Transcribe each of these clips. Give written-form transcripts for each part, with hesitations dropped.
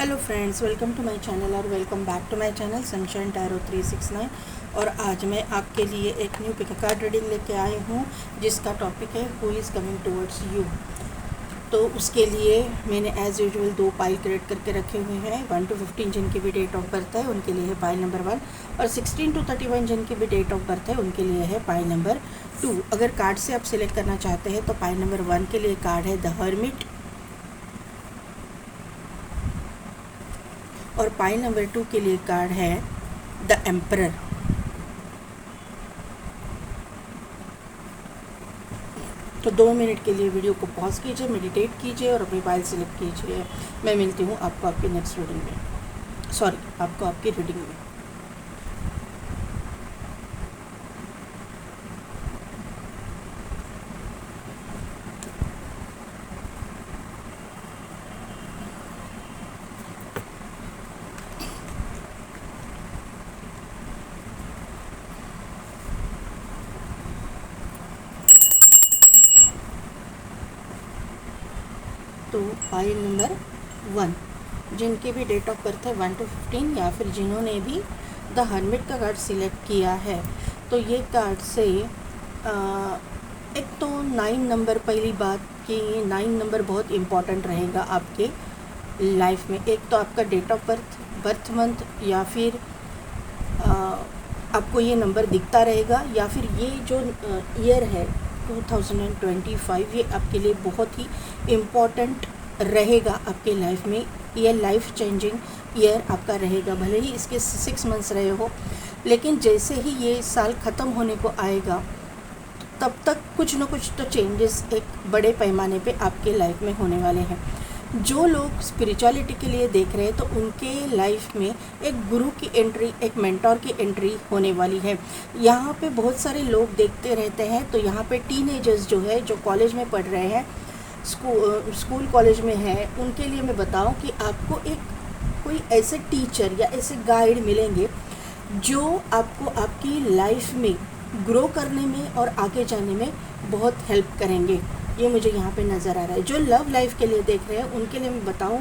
Hello friends, welcome to my channel और welcome back to my channel sunshine tarot 369। और आज मैं आपके लिए एक न्यू पिक कार्ड रीडिंग लेके आई हूँ जिसका टॉपिक है who is coming towards you. तो उसके लिए मैंने एज़ यूजुअल 2 पाइल क्रिएट करके रखे हुए हैं। 1 to 15 जिनकी भी डेट ऑफ बर्थ है उनके लिए है पाइल नंबर 1, और 16 to 31 जिनकी भी डेट ऑफ बर्थ है उनके लिए है पाइल नंबर 2। अगर कार्ड से आप सिलेक्ट करना चाहते हैं तो पाइल नंबर 1 के लिए कार्ड है द हर्मिट, और पाइल नंबर 2 के लिए कार्ड है द एम्परर। तो 2 मिनट के लिए वीडियो को पॉज कीजिए, मेडिटेट कीजिए और अपनी पाइल सेलेक्ट कीजिए। मैं मिलती हूँ आपको आपकी नेक्स्ट रीडिंग में, आपको आपकी रीडिंग में। तो पाइल नंबर 1 जिनकी भी डेट ऑफ बर्थ है 1 to 15, या फिर जिन्होंने भी द हर्मिट का कार्ड सिलेक्ट किया है, तो ये कार्ड से एक तो 9 नंबर, पहली बात कि 9 नंबर बहुत इम्पॉर्टेंट रहेगा आपके लाइफ में। एक तो आपका डेट ऑफ बर्थ मंथ, या फिर आपको ये नंबर दिखता रहेगा, या फिर ये जो ईयर है 2025 ये आपके लिए बहुत ही इम्पॉर्टेंट रहेगा आपके लाइफ में। ये लाइफ चेंजिंग ईयर आपका रहेगा। भले ही इसके 6 मंथ्स रहे हो, लेकिन जैसे ही ये साल ख़त्म होने को आएगा तब तक कुछ न कुछ तो चेंजेस एक बड़े पैमाने पे आपके लाइफ में होने वाले हैं। जो लोग स्पिरिचुअलिटी के लिए देख रहे हैं तो उनके लाइफ में एक गुरु की एंट्री, एक मेंटोर की एंट्री होने वाली है। यहाँ पे बहुत सारे लोग देखते रहते हैं, तो यहाँ पे टीनेजर्स जो है, जो कॉलेज में पढ़ रहे हैं, स्कूल कॉलेज में है, उनके लिए मैं बताऊं कि आपको कोई ऐसे टीचर या ऐसे गाइड मिलेंगे जो आपको आपकी लाइफ में ग्रो करने में और आगे जाने में बहुत हेल्प करेंगे। ये मुझे यहाँ पे नज़र आ रहा है। जो लव लाइफ के लिए देख रहे हैं उनके लिए मैं बताऊं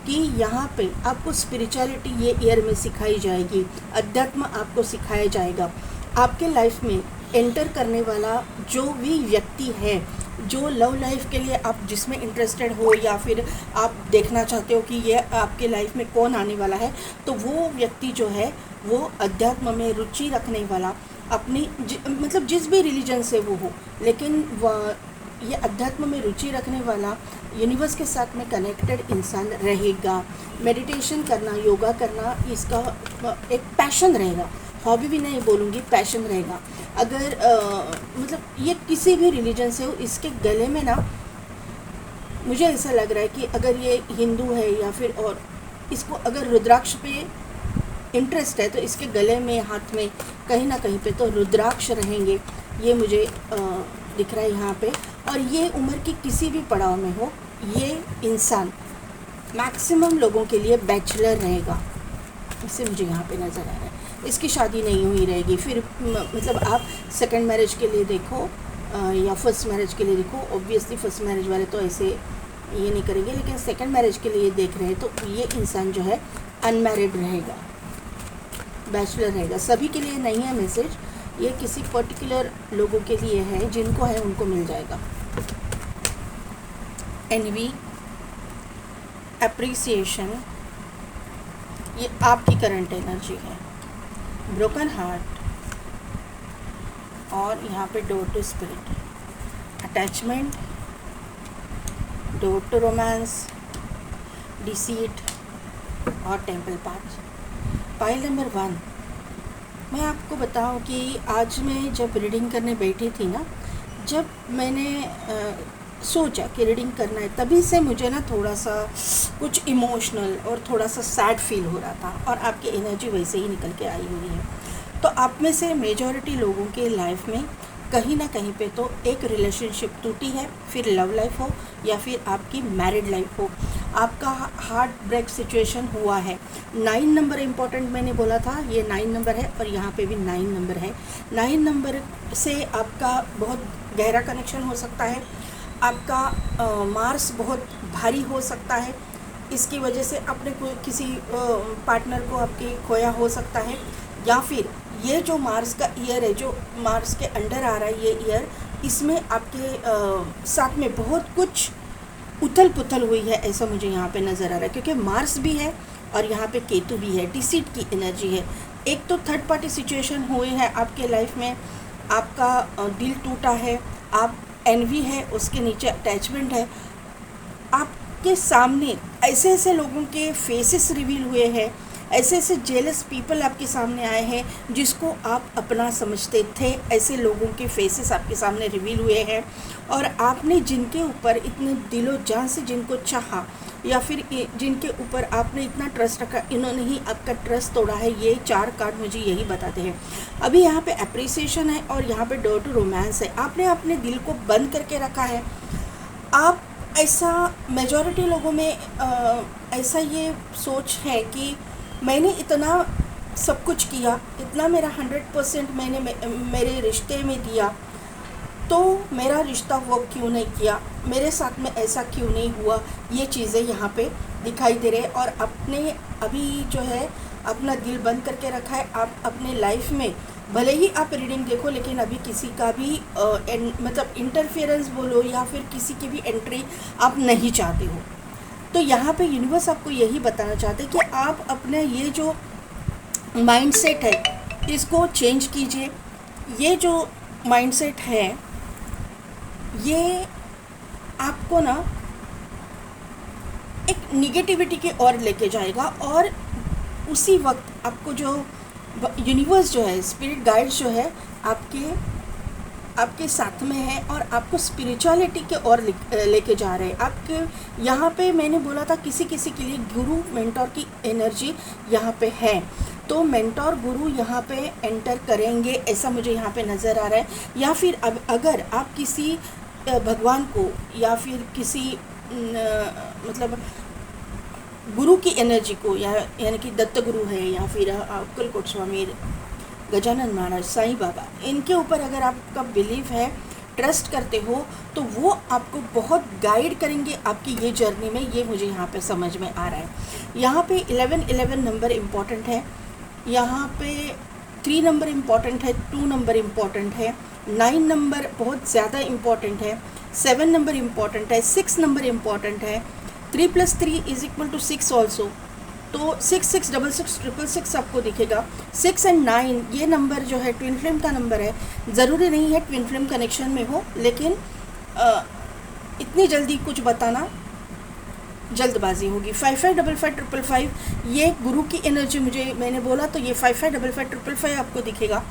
कि यहाँ पे आपको स्पिरिचुअलिटी ये ईयर में सिखाई जाएगी, अध्यात्म आपको सिखाया जाएगा। आपके लाइफ में एंटर करने वाला जो भी व्यक्ति है, जो लव लाइफ के लिए आप जिसमें इंटरेस्टेड हो, या फिर आप देखना चाहते हो कि ये आपके लाइफ में कौन आने वाला है, तो वो व्यक्ति जो है वो अध्यात्म में रुचि रखने वाला, अपनी मतलब जिस भी रिलीजन से वो हो, लेकिन ये अध्यात्म में रुचि रखने वाला, यूनिवर्स के साथ में कनेक्टेड इंसान रहेगा। मेडिटेशन करना, योगा करना इसका एक पैशन रहेगा। हॉबी भी नहीं बोलूँगी, पैशन रहेगा। अगर मतलब ये किसी भी रिलीजन से हो, इसके गले में ना मुझे ऐसा लग रहा है कि अगर ये हिंदू है या फिर और इसको अगर रुद्राक्ष पे इंटरेस्ट है तो इसके गले में, हाथ में कहीं ना कहीं पे तो रुद्राक्ष रहेंगे। ये मुझे दिख रहा है यहाँ पे। और ये उम्र की किसी भी पड़ाव में हो, ये इंसान मैक्सिमम लोगों के लिए बैचलर रहेगा, इससे मुझे यहाँ पे नज़र आ रहा है। इसकी शादी नहीं हुई रहेगी। फिर मतलब आप सेकंड मैरिज के लिए देखो या फर्स्ट मैरिज के लिए देखो। ऑब्वियसली फर्स्ट मैरिज वाले तो ऐसे ये नहीं करेंगे, लेकिन सेकंड मैरिज के लिए देख रहे हैं तो ये इंसान जो है अनमैरिड रहेगा, बैचलर रहेगा। सभी के लिए नहीं है मैसेज, ये किसी पर्टिकुलर लोगों के लिए है, जिनको है उनको मिल जाएगा। एनवी, अप्रिसिएशन, ये आपकी करंट एनर्जी है। ब्रोकन हार्ट, और यहाँ पे door to spirit, attachment, door to romance, deceit और टेम्पल पाथ। पाइल नंबर 1, मैं आपको बताऊं कि आज मैं जब रीडिंग करने बैठी थी ना, जब मैंने सोचा कि रीडिंग करना है, तभी से मुझे ना थोड़ा सा कुछ इमोशनल और थोड़ा सा सैड फील हो रहा था, और आपकी एनर्जी वैसे ही निकल के आई हुई है। तो आप में से मेजॉरिटी लोगों के लाइफ में कहीं ना कहीं पे तो एक रिलेशनशिप टूटी है, फिर लव लाइफ हो या फिर आपकी मैरिड लाइफ हो, आपका हार्ट ब्रेक सिचुएशन हुआ है। 9 नंबर इम्पॉर्टेंट मैंने बोला था, ये 9 नंबर है, और यहाँ पे भी 9 नंबर है। 9 नंबर से आपका बहुत गहरा कनेक्शन हो सकता है, आपका मार्स बहुत भारी हो सकता है, इसकी वजह से अपने कोई किसी पार्टनर को आपके खोया हो सकता है, या फिर ये जो मार्स का ईयर है, जो मार्स के अंडर आ रहा है ये ईयर, इसमें आपके साथ में बहुत कुछ उथल पुथल हुई है, ऐसा मुझे यहाँ पे नज़र आ रहा है, क्योंकि मार्स भी है और यहाँ पे केतु भी है, डिसीट की एनर्जी है। एक तो थर्ड पार्टी सिचुएशन हुई है आपके लाइफ में, आपका दिल टूटा है, आप एनवी है, उसके नीचे अटैचमेंट है, आपके सामने ऐसे ऐसे लोगों के फेसेस रिवील हुए हैं, ऐसे ऐसे जेलस पीपल आपके सामने आए हैं जिसको आप अपना समझते थे, ऐसे लोगों के फेसेस आपके सामने रिवील हुए हैं। और आपने जिनके ऊपर इतने दिलो जान से जिनको चाहा, या फिर जिनके ऊपर आपने इतना ट्रस्ट रखा, इन्होंने ही आपका ट्रस्ट तोड़ा है। ये 4 कार्ड मुझे यही बताते हैं। अभी यहाँ पे अप्रिसिएशन है और यहाँ पे डोर टू रोमांस है। आपने अपने दिल को बंद करके रखा है। आप ऐसा मेजॉरिटी लोगों में ऐसा ये सोच है कि मैंने इतना सब कुछ किया, इतना मेरा 100% मैंने मेरे रिश्ते में दिया, तो मेरा रिश्ता वर्क क्यों नहीं किया, मेरे साथ में ऐसा क्यों नहीं हुआ। ये चीज़ें यहाँ पे दिखाई दे रहे हैं। और अपने अभी जो है अपना दिल बंद करके रखा है। आप अपने लाइफ में भले ही आप रीडिंग देखो, लेकिन अभी किसी का भी मतलब इंटरफेरेंस बोलो या फिर किसी की भी एंट्री आप नहीं चाहते हो। तो यहाँ पे यूनिवर्स आपको यही बताना चाहते हैं कि आप अपने ये जो माइंडसेट है इसको चेंज कीजिए। ये जो माइंडसेट है ये आपको ना एक निगेटिविटी की ओर लेके जाएगा, और उसी वक्त आपको जो यूनिवर्स जो है, स्पिरिट गाइड्स जो है आपके साथ में है और आपको स्पिरिचुअलिटी के ओर लेके जा रहे हैं। आपके यहाँ पे मैंने बोला था किसी किसी के लिए गुरु मेंटोर की एनर्जी यहाँ पे है, तो मेंटोर गुरु यहाँ पे एंटर करेंगे, ऐसा मुझे यहाँ पे नज़र आ रहा है। या फिर अब अगर आप किसी भगवान को या फिर किसी मतलब गुरु की एनर्जी को, यानी कि दत्त गुरु है या फिर अक्कलकोट स्वामी, गजानन महाराज, साईं बाबा, इनके ऊपर अगर आपका बिलीव है, ट्रस्ट करते हो, तो वो आपको बहुत गाइड करेंगे आपकी ये जर्नी में। ये मुझे यहाँ पे समझ में आ रहा है। यहाँ पे 11 नंबर इम्पॉर्टेंट है, यहाँ पे 3 नंबर इम्पॉर्टेंट है, 2 नंबर इम्पॉर्टेंट है, 9 नंबर बहुत ज़्यादा इम्पॉर्टेंट है, 7 नंबर इम्पॉर्टेंट है, 6 नंबर इम्पॉर्टेंट है, 3 + 3 = 6 ऑल्सो। तो 6 6 6 6 6 6 आपको दिखेगा। 6 और 9 ये नंबर जो है ट्विन फ्लेम का नंबर है। ज़रूरी नहीं है ट्विन फ्लेम कनेक्शन में हो, लेकिन इतनी जल्दी कुछ बताना जल्दबाजी होगी। 5 5 5 5 5 5 ये गुरु की एनर्जी मुझे, मैंने बोला तो ये 5 5 5 5 5 5 आपको दिखेगा।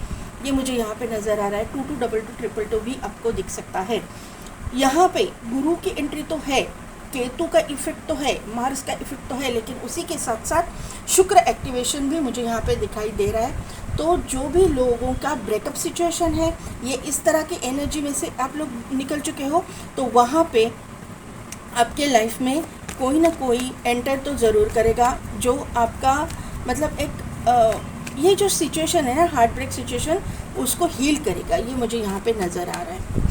ये मुझे यहाँ पे नज़र आ रहा है। 2 2 2 2 2 2 भी आपको दिख सकता है। यहाँ पे गुरु की एंट्री तो है, केतु का इफेक्ट तो है, मार्स का इफेक्ट तो है, लेकिन उसी के साथ साथ शुक्र एक्टिवेशन भी मुझे यहाँ पे दिखाई दे रहा है। तो जो भी लोगों का ब्रेकअप सिचुएशन है, ये इस तरह की एनर्जी में से आप लोग निकल चुके हो, तो वहाँ पे आपके लाइफ में कोई ना कोई एंटर तो ज़रूर करेगा, जो आपका मतलब एक ये जो सिचुएशन है ना, हार्ट ब्रेक सिचुएशन, उसको हील करेगा। ये मुझे यहाँ पे नज़र आ रहा है।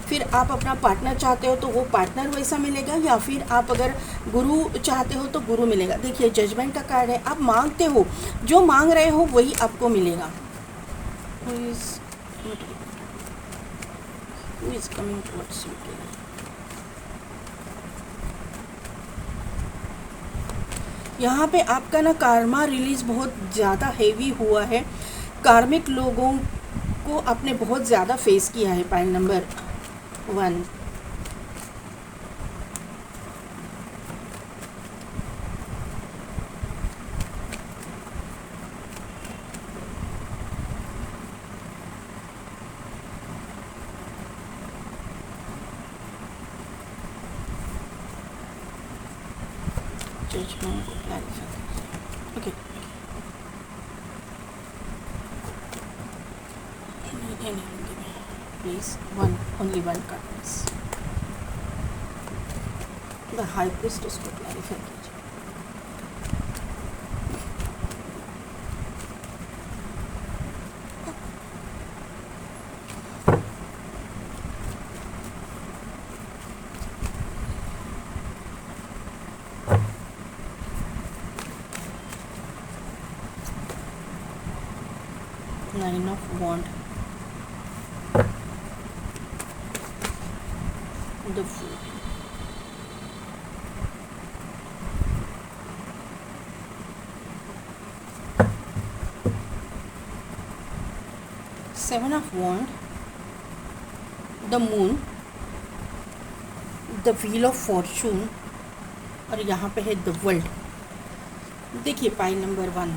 फिर आप अपना पार्टनर चाहते हो तो वो पार्टनर वैसा मिलेगा, या फिर आप अगर गुरु चाहते हो तो गुरु मिलेगा। देखिए जजमेंट का कार्ड है, आप मांगते हो, जो मांग रहे हो वही आपको मिलेगा। Who is coming towards you? यहाँ पे आपका ना कार्मा रिलीज़ बहुत ज़्यादा हेवी हुआ है। कार्मिक लोगों को आपने बहुत ज़्यादा फेस किया है। पाइल नंबर 1, जजमेंट को clarify. Okay, please only one card please। The high priestess को क्लैरिफाई कीजिए। 9 of wand, the Fool, Seven of wand, the Moon, the wheel of Fortune और यहाँ पे है द वर्ल्ड। देखिए पाइल नंबर 1,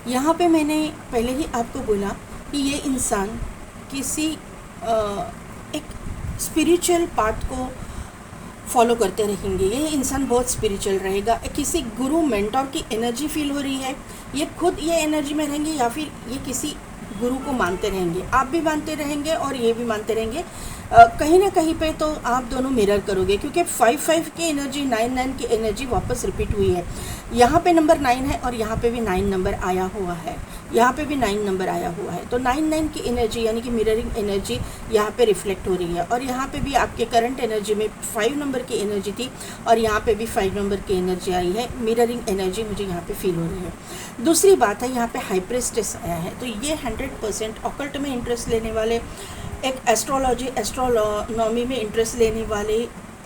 यहाँ पे मैंने पहले ही आपको बोला कि ये इंसान किसी एक स्पिरिचुअल पाथ को फॉलो करते रहेंगे। ये इंसान बहुत स्पिरिचुअल रहेगा, किसी गुरु मेंटोर की एनर्जी फील हो रही है, ये खुद ये एनर्जी में रहेंगे या फिर ये किसी गुरु को मानते रहेंगे। आप भी मानते रहेंगे और ये भी मानते रहेंगे। कहीं ना कहीं पे तो आप दोनों मिरर करोगे, क्योंकि 5-5 की एनर्जी 9-9 की एनर्जी वापस रिपीट हुई है। यहाँ पे नंबर 9 है और यहाँ पे भी 9 नंबर आया हुआ है, यहाँ पे भी 9 नंबर आया हुआ है। तो 9-9 की एनर्जी यानी कि मिररिंग एनर्जी यहाँ पे रिफ्लेक्ट हो रही है। और यहाँ पे भी आपके करंट एनर्जी में 5 नंबर की एनर्जी थी और यहाँ पे भी 5 नंबर की एनर्जी आई है। मिररिंग एनर्जी मुझे यहाँ पे फील हो रही है। दूसरी बात है, यहाँ पे हाई प्रीस्टेस आया है, तो ये 100% ऑकल्ट में इंटरेस्ट लेने वाले, एक एस्ट्रोनॉमी में इंटरेस्ट लेने वाले,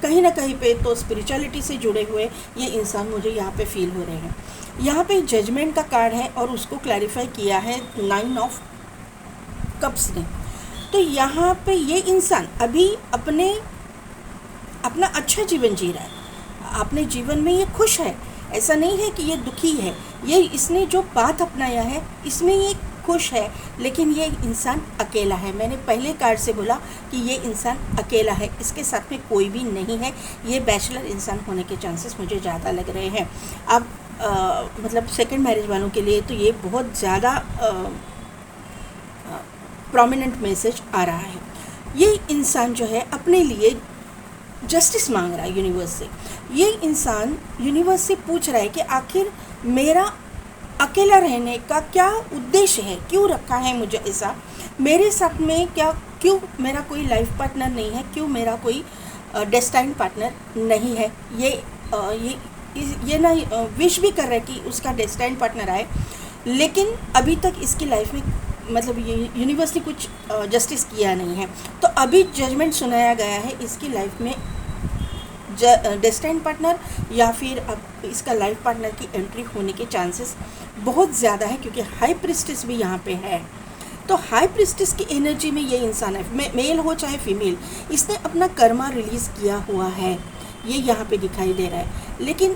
कहीं ना कहीं पे तो स्पिरिचुअलिटी से जुड़े हुए ये इंसान मुझे यहाँ पे फील हो रहे हैं। यहाँ पे जजमेंट का कार्ड है और उसको क्लैरिफाई किया है 9 ऑफ कप्स ने। तो यहाँ पे ये इंसान अभी अपना अच्छा जीवन जी रहा है, अपने जीवन में ये खुश है, ऐसा नहीं है कि ये दुखी है। ये इसने जो पाथ अपनाया है इसमें ये खुश है, लेकिन ये इंसान अकेला है। मैंने पहले कार्ड से बोला कि ये इंसान अकेला है, इसके साथ में कोई भी नहीं है। ये बैचलर इंसान होने के चांसेस मुझे ज़्यादा लग रहे हैं। अब मतलब सेकंड मैरिज वालों के लिए तो ये बहुत ज़्यादा प्रोमिनेंट मैसेज आ रहा है। ये इंसान जो है अपने लिए जस्टिस मांग रहा है यूनिवर्स से। ये इंसान यूनिवर्स से पूछ रहा है कि आखिर मेरा अकेला रहने का क्या उद्देश्य है, क्यों रखा है मुझे ऐसा, मेरे साथ में क्यों मेरा कोई लाइफ पार्टनर नहीं है, क्यों मेरा कोई डेस्टाइन्ड पार्टनर नहीं है। ये ना विश भी कर रहा है कि उसका डेस्टाइन्ड पार्टनर आए, लेकिन अभी तक इसकी लाइफ में मतलब ये यूनिवर्स ने कुछ जस्टिस किया नहीं है। तो अभी जजमेंट सुनाया गया है इसकी लाइफ में डेस्टाइन्ड पार्टनर या फिर अब इसका लाइफ पार्टनर की एंट्री होने के चांसेस बहुत ज़्यादा है, क्योंकि हाई प्रीस्टेस भी यहाँ पे है। तो हाई प्रीस्टेस की एनर्जी में ये इंसान है, मेल हो चाहे फीमेल, इसने अपना कर्मा रिलीज़ किया हुआ है, ये यहाँ पे दिखाई दे रहा है। लेकिन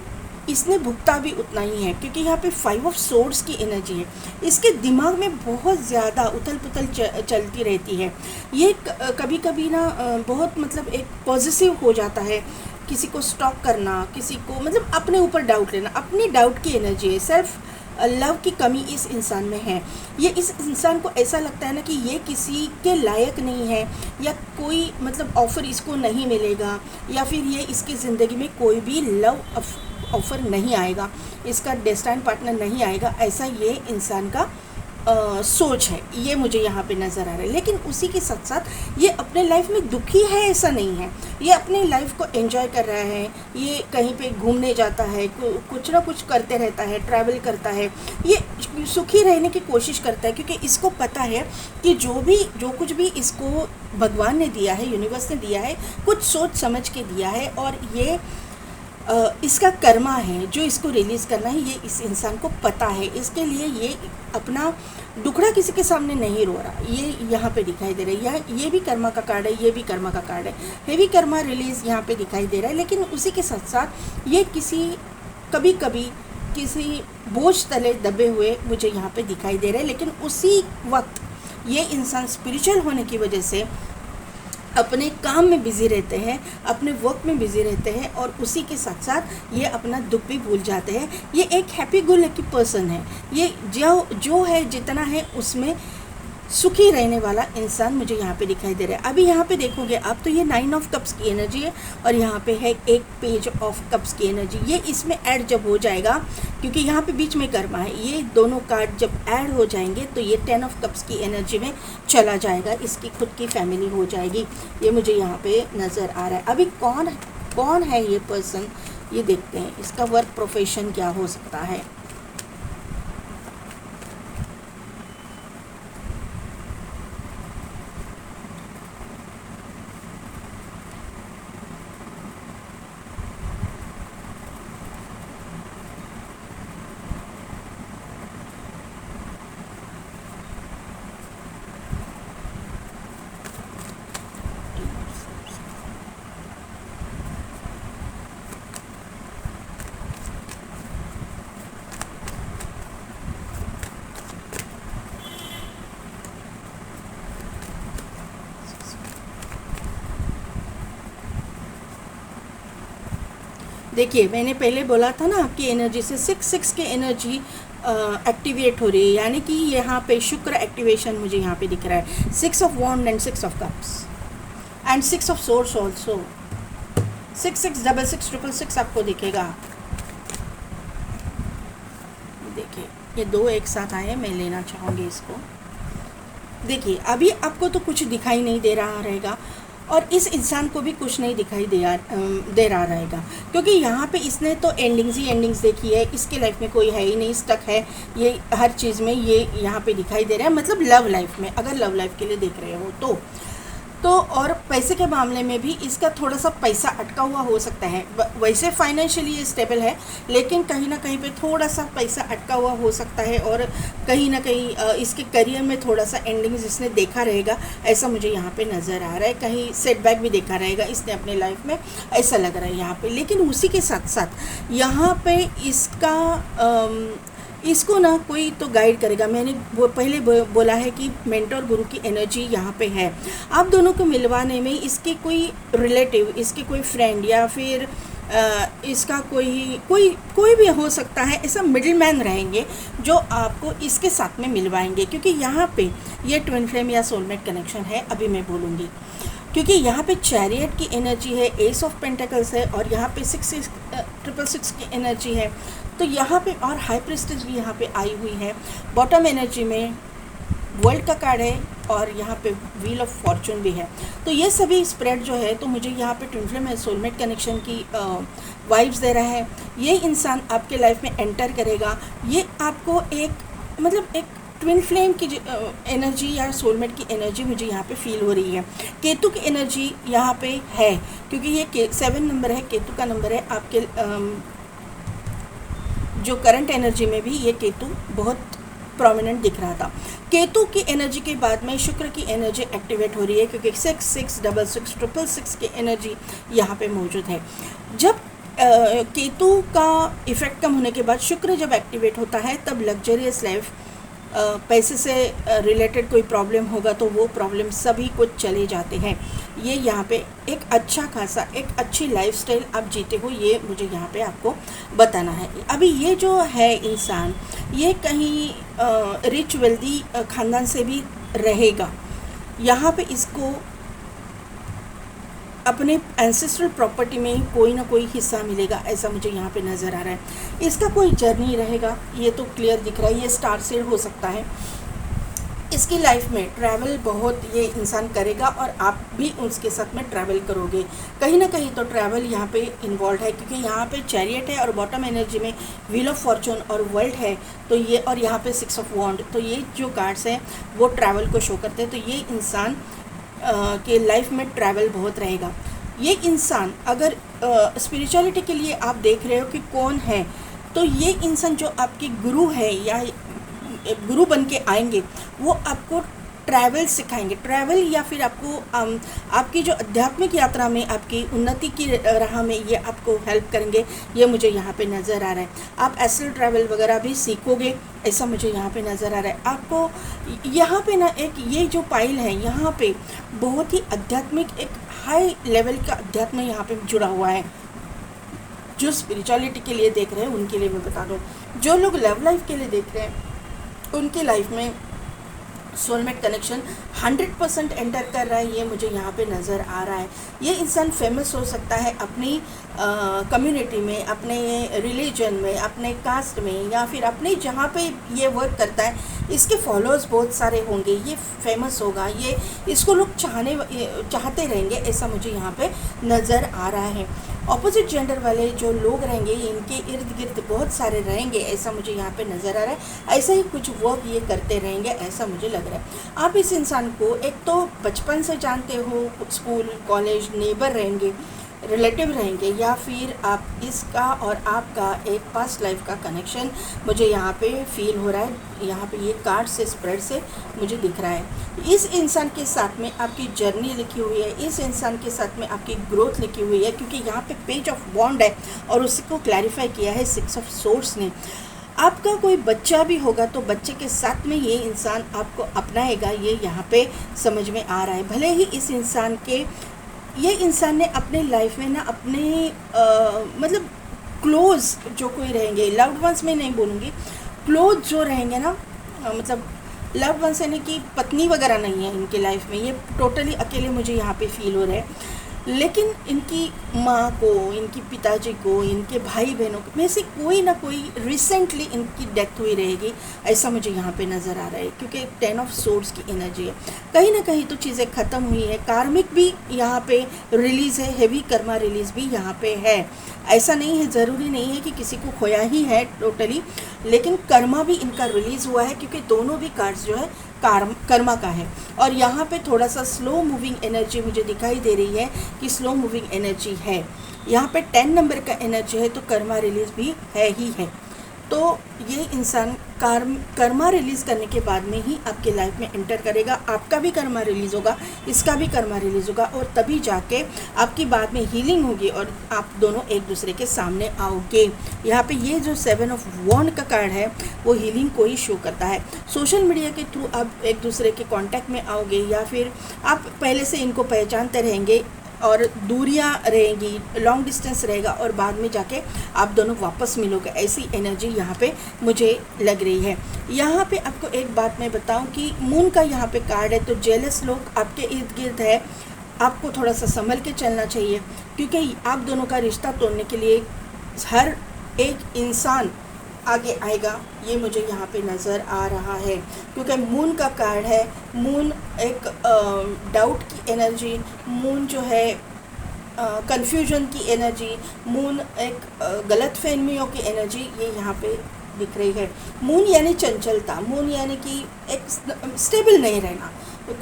इसने भुगता भी उतना ही है, क्योंकि यहाँ पे 5 ऑफ सोर्ड्स की एनर्जी है। इसके दिमाग में बहुत ज़्यादा उथल पुथल चलती रहती है। ये कभी कभी ना बहुत मतलब एक पॉजिटिव हो जाता है, किसी को स्टॉक करना, किसी को मतलब अपने ऊपर डाउट लेना, अपनी डाउट की एनर्जी है। सेल्फ लव की कमी इस इंसान में है। ये इस इंसान को ऐसा लगता है ना कि ये किसी के लायक नहीं है, या कोई मतलब ऑफ़र इसको नहीं मिलेगा, या फिर ये इसकी ज़िंदगी में कोई भी लव ऑफ़र नहीं आएगा, इसका डेस्टाइन्ड पार्टनर नहीं आएगा, ऐसा ये इंसान का सोच है। ये मुझे यहाँ पे नज़र आ रहा है। लेकिन उसी के साथ साथ ये अपने लाइफ में दुखी है ऐसा नहीं है, ये अपनी लाइफ को एंजॉय कर रहा है। ये कहीं पे घूमने जाता है, कुछ ना कुछ करते रहता है, ट्रैवल करता है, ये सुखी रहने की कोशिश करता है, क्योंकि इसको पता है कि जो कुछ भी इसको भगवान ने दिया है, यूनिवर्स ने दिया है, कुछ सोच समझ के दिया है, और ये इसका कर्मा है जो इसको रिलीज़ करना है। ये इस इंसान को पता है, इसके लिए ये अपना दुखड़ा किसी के सामने नहीं रो रहा। ये यहाँ पे दिखाई दे रहा है। ये भी कर्मा का कार्ड है, ये भी कर्मा का कार्ड है। हेवी कर्मा रिलीज़ यहाँ पे दिखाई दे रहा है। लेकिन उसी के साथ साथ ये कभी कभी किसी बोझ तले दबे हुए मुझे यहाँ पे दिखाई दे रहा है। लेकिन उसी वक्त ये इंसान स्पिरिचुअल होने की वजह से अपने काम में बिज़ी रहते हैं, अपने वर्क में बिज़ी रहते हैं, और उसी के साथ साथ ये अपना दुख भी भूल जाते हैं। ये एक हैप्पी गो लकी पर्सन है। ये जो है जितना है उसमें सुखी रहने वाला इंसान मुझे यहाँ पे दिखाई दे रहा है। अभी यहाँ पे देखोगे आप तो ये 9 ऑफ कप्स की एनर्जी है, और यहाँ पे है एक पेज ऑफ कप्स की एनर्जी। ये इसमें ऐड जब हो जाएगा, क्योंकि यहाँ पे बीच में कर्मा है, ये दोनों कार्ड जब ऐड हो जाएंगे तो ये 10 ऑफ कप्स की एनर्जी में चला जाएगा, इसकी खुद की फैमिली हो जाएगी। ये मुझे यहाँ पे नज़र आ रहा है। अभी कौन है ये पर्सन, ये देखते हैं। इसका वर्क प्रोफेशन क्या हो सकता है। देखिए मैंने पहले बोला था ना आपकी एनर्जी से 6 की एनर्जी एक्टिवेट हो रही है, यानी कि यहाँ पे शुक्र एक्टिवेशन मुझे यहाँ पे दिख रहा है। 6 of wand and 6 of cups and 6 of swords also. 666666 आपको दिखेगा। देखिए ये दो एक साथ आए, मैं लेना चाहूँगी इसको। देखिए अभी आपको तो कुछ दिखाई नहीं दे रहा रहेगा और इस इंसान को भी कुछ नहीं दिखाई दे रहा रहेगा, क्योंकि यहाँ पे इसने तो एंडिंग्स ही एंडिंग्स देखी है। इसके लाइफ में कोई है ही नहीं, स्टक है ये हर चीज़ में, ये यहाँ पे दिखाई दे रहा है। मतलब लव लाइफ में, अगर लव लाइफ के लिए देख रहे हो तो और पैसे के मामले में भी इसका थोड़ा सा पैसा अटका हुआ हो सकता है। वैसे फाइनेंशियली स्टेबल है, लेकिन कहीं ना कहीं पे थोड़ा सा पैसा अटका हुआ हो सकता है और कहीं ना कहीं इसके करियर में थोड़ा सा एंडिंग्स इसने देखा रहेगा, ऐसा मुझे यहाँ पे नज़र आ रहा है। कहीं सेटबैक भी देखा रहेगा इसने अपने लाइफ में, ऐसा लग रहा है यहाँ पे। लेकिन उसी के साथ साथ यहाँ पे इसको ना कोई तो गाइड करेगा। मैंने वो पहले बोला है कि मेंटोर गुरु की एनर्जी यहाँ पे है। आप दोनों को मिलवाने में इसके कोई रिलेटिव, इसके कोई फ्रेंड या फिर इसका कोई भी हो सकता है, ऐसा मिडिल मैन रहेंगे जो आपको इसके साथ में मिलवाएंगे, क्योंकि यहाँ पे ये ट्विन फ्लेम या सोलमेट कनेक्शन है। अभी मैं बोलूँगी, क्योंकि यहाँ पे चैरियट की एनर्जी है, एस ऑफ पेंटिकल्स है और यहाँ पे 666 की एनर्जी है। तो यहाँ पे और हाई प्रिस्टेज भी यहाँ पे आई हुई है। बॉटम एनर्जी में वर्ल्ड का कार्ड है और यहाँ पे व्हील ऑफ फॉर्चून भी है। तो ये सभी स्प्रेड जो है, तो मुझे यहाँ पे ट्विन फ्लेम सोलमेट कनेक्शन की वाइब्स दे रहा है। ये इंसान आपके लाइफ में एंटर करेगा, ये आपको एक ट्विन फ्लेम की एनर्जी या सोलमेट की एनर्जी मुझे यहाँ पे फील हो रही है। केतु की एनर्जी यहाँ पे है, क्योंकि ये 7 नंबर है, केतु का नंबर है। आपके जो करंट एनर्जी में भी ये केतु बहुत प्रोमिनेंट दिख रहा था। केतु की एनर्जी के बाद में शुक्र की एनर्जी एक्टिवेट हो रही है, क्योंकि 6 6 66 666 की एनर्जी यहाँ पे मौजूद है। जब केतु का इफ़ेक्ट कम होने के बाद शुक्र जब एक्टिवेट होता है, तब लग्जरियस लाइफ, पैसे से रिलेटेड कोई प्रॉब्लम होगा तो वो प्रॉब्लम सभी कुछ चले जाते हैं। ये यहाँ पे एक अच्छा खासा, एक अच्छी लाइफस्टाइल आप जीते हो, ये मुझे यहाँ पे आपको बताना है। अभी ये जो है इंसान, ये कहीं रिच वेल्दी ख़ानदान से भी रहेगा। यहाँ पे इसको अपने एंसेस्ट्रल प्रॉपर्टी में कोई ना कोई हिस्सा मिलेगा, ऐसा मुझे यहाँ पे नज़र आ रहा है। इसका कोई जर्नी रहेगा, ये तो क्लियर दिख रहा है। ये स्टार सीड हो सकता है। इसकी लाइफ में ट्रैवल बहुत ये इंसान करेगा और आप भी उसके साथ में ट्रैवल करोगे। कहीं ना कहीं तो ट्रैवल यहाँ पे इन्वॉल्व है, क्योंकि यहाँ पे चैरियट है और बॉटम एनर्जी में व्हील ऑफ फॉर्चून और वर्ल्ड है। तो ये और यहाँ पे 6 ऑफ वॉन्ड, तो ये जो कार्ड्स हैं वो ट्रैवल को शो करते हैं। तो ये इंसान के लाइफ में ट्रैवल बहुत रहेगा। ये इंसान अगर स्पिरिचुअलिटी के लिए आप देख रहे हो कि कौन है, तो ये इंसान जो आपके गुरु है या गुरु बन के आएंगे, वो आपको ट्रैवल सिखाएंगे। ट्रैवल या फिर आपको आपकी जो आध्यात्मिक यात्रा में, आपकी उन्नति की राह में ये आपको हेल्प करेंगे, ये मुझे यहाँ पे नज़र आ रहा है। आप एस्ट्रल ट्रैवल वगैरह भी सीखोगे, ऐसा मुझे यहाँ पे नज़र आ रहा है। आपको यहाँ पे ना एक ये जो पाइल है, यहाँ पे बहुत ही आध्यात्मिक, एक हाई लेवल का अध्यात्म यहाँ पे जुड़ा हुआ है। जो स्पिरिचुअलिटी के लिए देख रहे हैं उनके लिए मैं बता दूँ, जो लोग लव लाइफ के लिए देख रहे हैं उनकी लाइफ में सोलमेट कनेक्शन 100% एंटर कर रहा है, ये मुझे यहाँ पे नज़र आ रहा है। ये इंसान फेमस हो सकता है अपनी कम्युनिटी में, अपने रिलीजन में, अपने कास्ट में, या फिर अपने जहाँ पे ये वर्क करता है इसके फॉलोअर्स बहुत सारे होंगे। ये फेमस होगा, ये इसको लोग चाहते रहेंगे, ऐसा मुझे यहाँ पे नज़र आ रहा है। ऑपोजिट जेंडर वाले जो लोग रहेंगे इनके इर्द गिर्द बहुत सारे रहेंगे, ऐसा मुझे यहाँ पे नज़र आ रहा है। ऐसा ही कुछ वर्क ये करते रहेंगे, ऐसा मुझे लग रहा है। आप इस इंसान को एक तो बचपन से जानते हो, स्कूल कॉलेज नेबर रहेंगे, रिलेटिव रहेंगे, या फिर आप इसका और आपका एक पास्ट लाइफ का कनेक्शन मुझे यहाँ पे फील हो रहा है। यहाँ पे ये कार्ड से स्प्रेड से मुझे दिख रहा है। इस इंसान के साथ में आपकी जर्नी लिखी हुई है, इस इंसान के साथ में आपकी ग्रोथ लिखी हुई है, क्योंकि यहाँ पे पेज ऑफ बॉन्ड है और उसी को क्लैरिफाई किया है 6 ऑफ सोर्स ने। आपका कोई बच्चा भी होगा तो बच्चे के साथ में ये इंसान आपको अपनाएगा, ये यहाँ पे समझ में आ रहा है। भले ही इस इंसान ने अपने लाइफ में ना अपने मतलब क्लोज जो कोई रहेंगे, लव्ड वंस में नहीं बोलूँगी, क्लोज जो रहेंगे ना, मतलब लव्ड वंस यानी कि पत्नी वगैरह नहीं है इनकी लाइफ में, ये टोटली अकेले मुझे यहाँ पे फील हो रहा है। लेकिन इनकी माँ को, इनकी पिताजी को, इनके भाई बहनों में से कोई ना कोई रिसेंटली इनकी डेथ हुई रहेगी, ऐसा मुझे यहाँ पे नज़र आ रहा है, क्योंकि 10 ऑफ सोर्ड्स की एनर्जी है। कहीं ना कहीं तो चीज़ें ख़त्म हुई है, कार्मिक भी यहाँ पे रिलीज़ है, हेवी कर्मा रिलीज़ भी यहाँ पे है। ऐसा नहीं है, ज़रूरी नहीं है कि किसी को खोया ही है टोटली, लेकिन कर्मा भी इनका रिलीज़ हुआ है, क्योंकि दोनों भी कार्ड्स जो है कर्मा का है। और यहाँ पे थोड़ा सा स्लो मूविंग एनर्जी मुझे दिखाई दे रही है कि स्लो मूविंग एनर्जी है। यहाँ पे 10 नंबर का एनर्जी है, तो कर्मा रिलीज़ भी है ही है। तो ये इंसान कर्मा रिलीज़ करने के बाद में ही आपके लाइफ में एंटर करेगा, आपका भी कर्मा रिलीज़ होगा, इसका भी कर्मा रिलीज़ होगा, और तभी जाके आपकी बाद में हीलिंग होगी और आप दोनों एक दूसरे के सामने आओगे। यहाँ पे ये जो 7 ऑफ वॉन्ड का कार्ड है वो हीलिंग को ही शो करता है। सोशल मीडिया के थ्रू आप एक दूसरे के कांटेक्ट में आओगे, या फिर आप पहले से इनको पहचानते रहेंगे और दूरियां रहेंगी, लॉन्ग डिस्टेंस रहेगा, और बाद में जाके आप दोनों वापस मिलोगे, ऐसी एनर्जी यहाँ पे मुझे लग रही है। यहाँ पे आपको एक बात मैं बताऊं कि मून का यहाँ पे कार्ड है, तो जेलस लोग आपके इर्द गिर्द है, आपको थोड़ा सा संभल के चलना चाहिए, क्योंकि आप दोनों का रिश्ता तोड़ने के लिए हर एक इंसान आगे आएगा, ये मुझे यहाँ पे नज़र आ रहा है। क्योंकि मून का कार्ड है, मून एक डाउट की एनर्जी, मून जो है कंफ्यूजन की एनर्जी, मून एक गलत फहमियों की एनर्जी, ये यहाँ पे दिख रही है। मून यानी चंचलता, मून यानी कि एक स्टेबल नहीं रहना,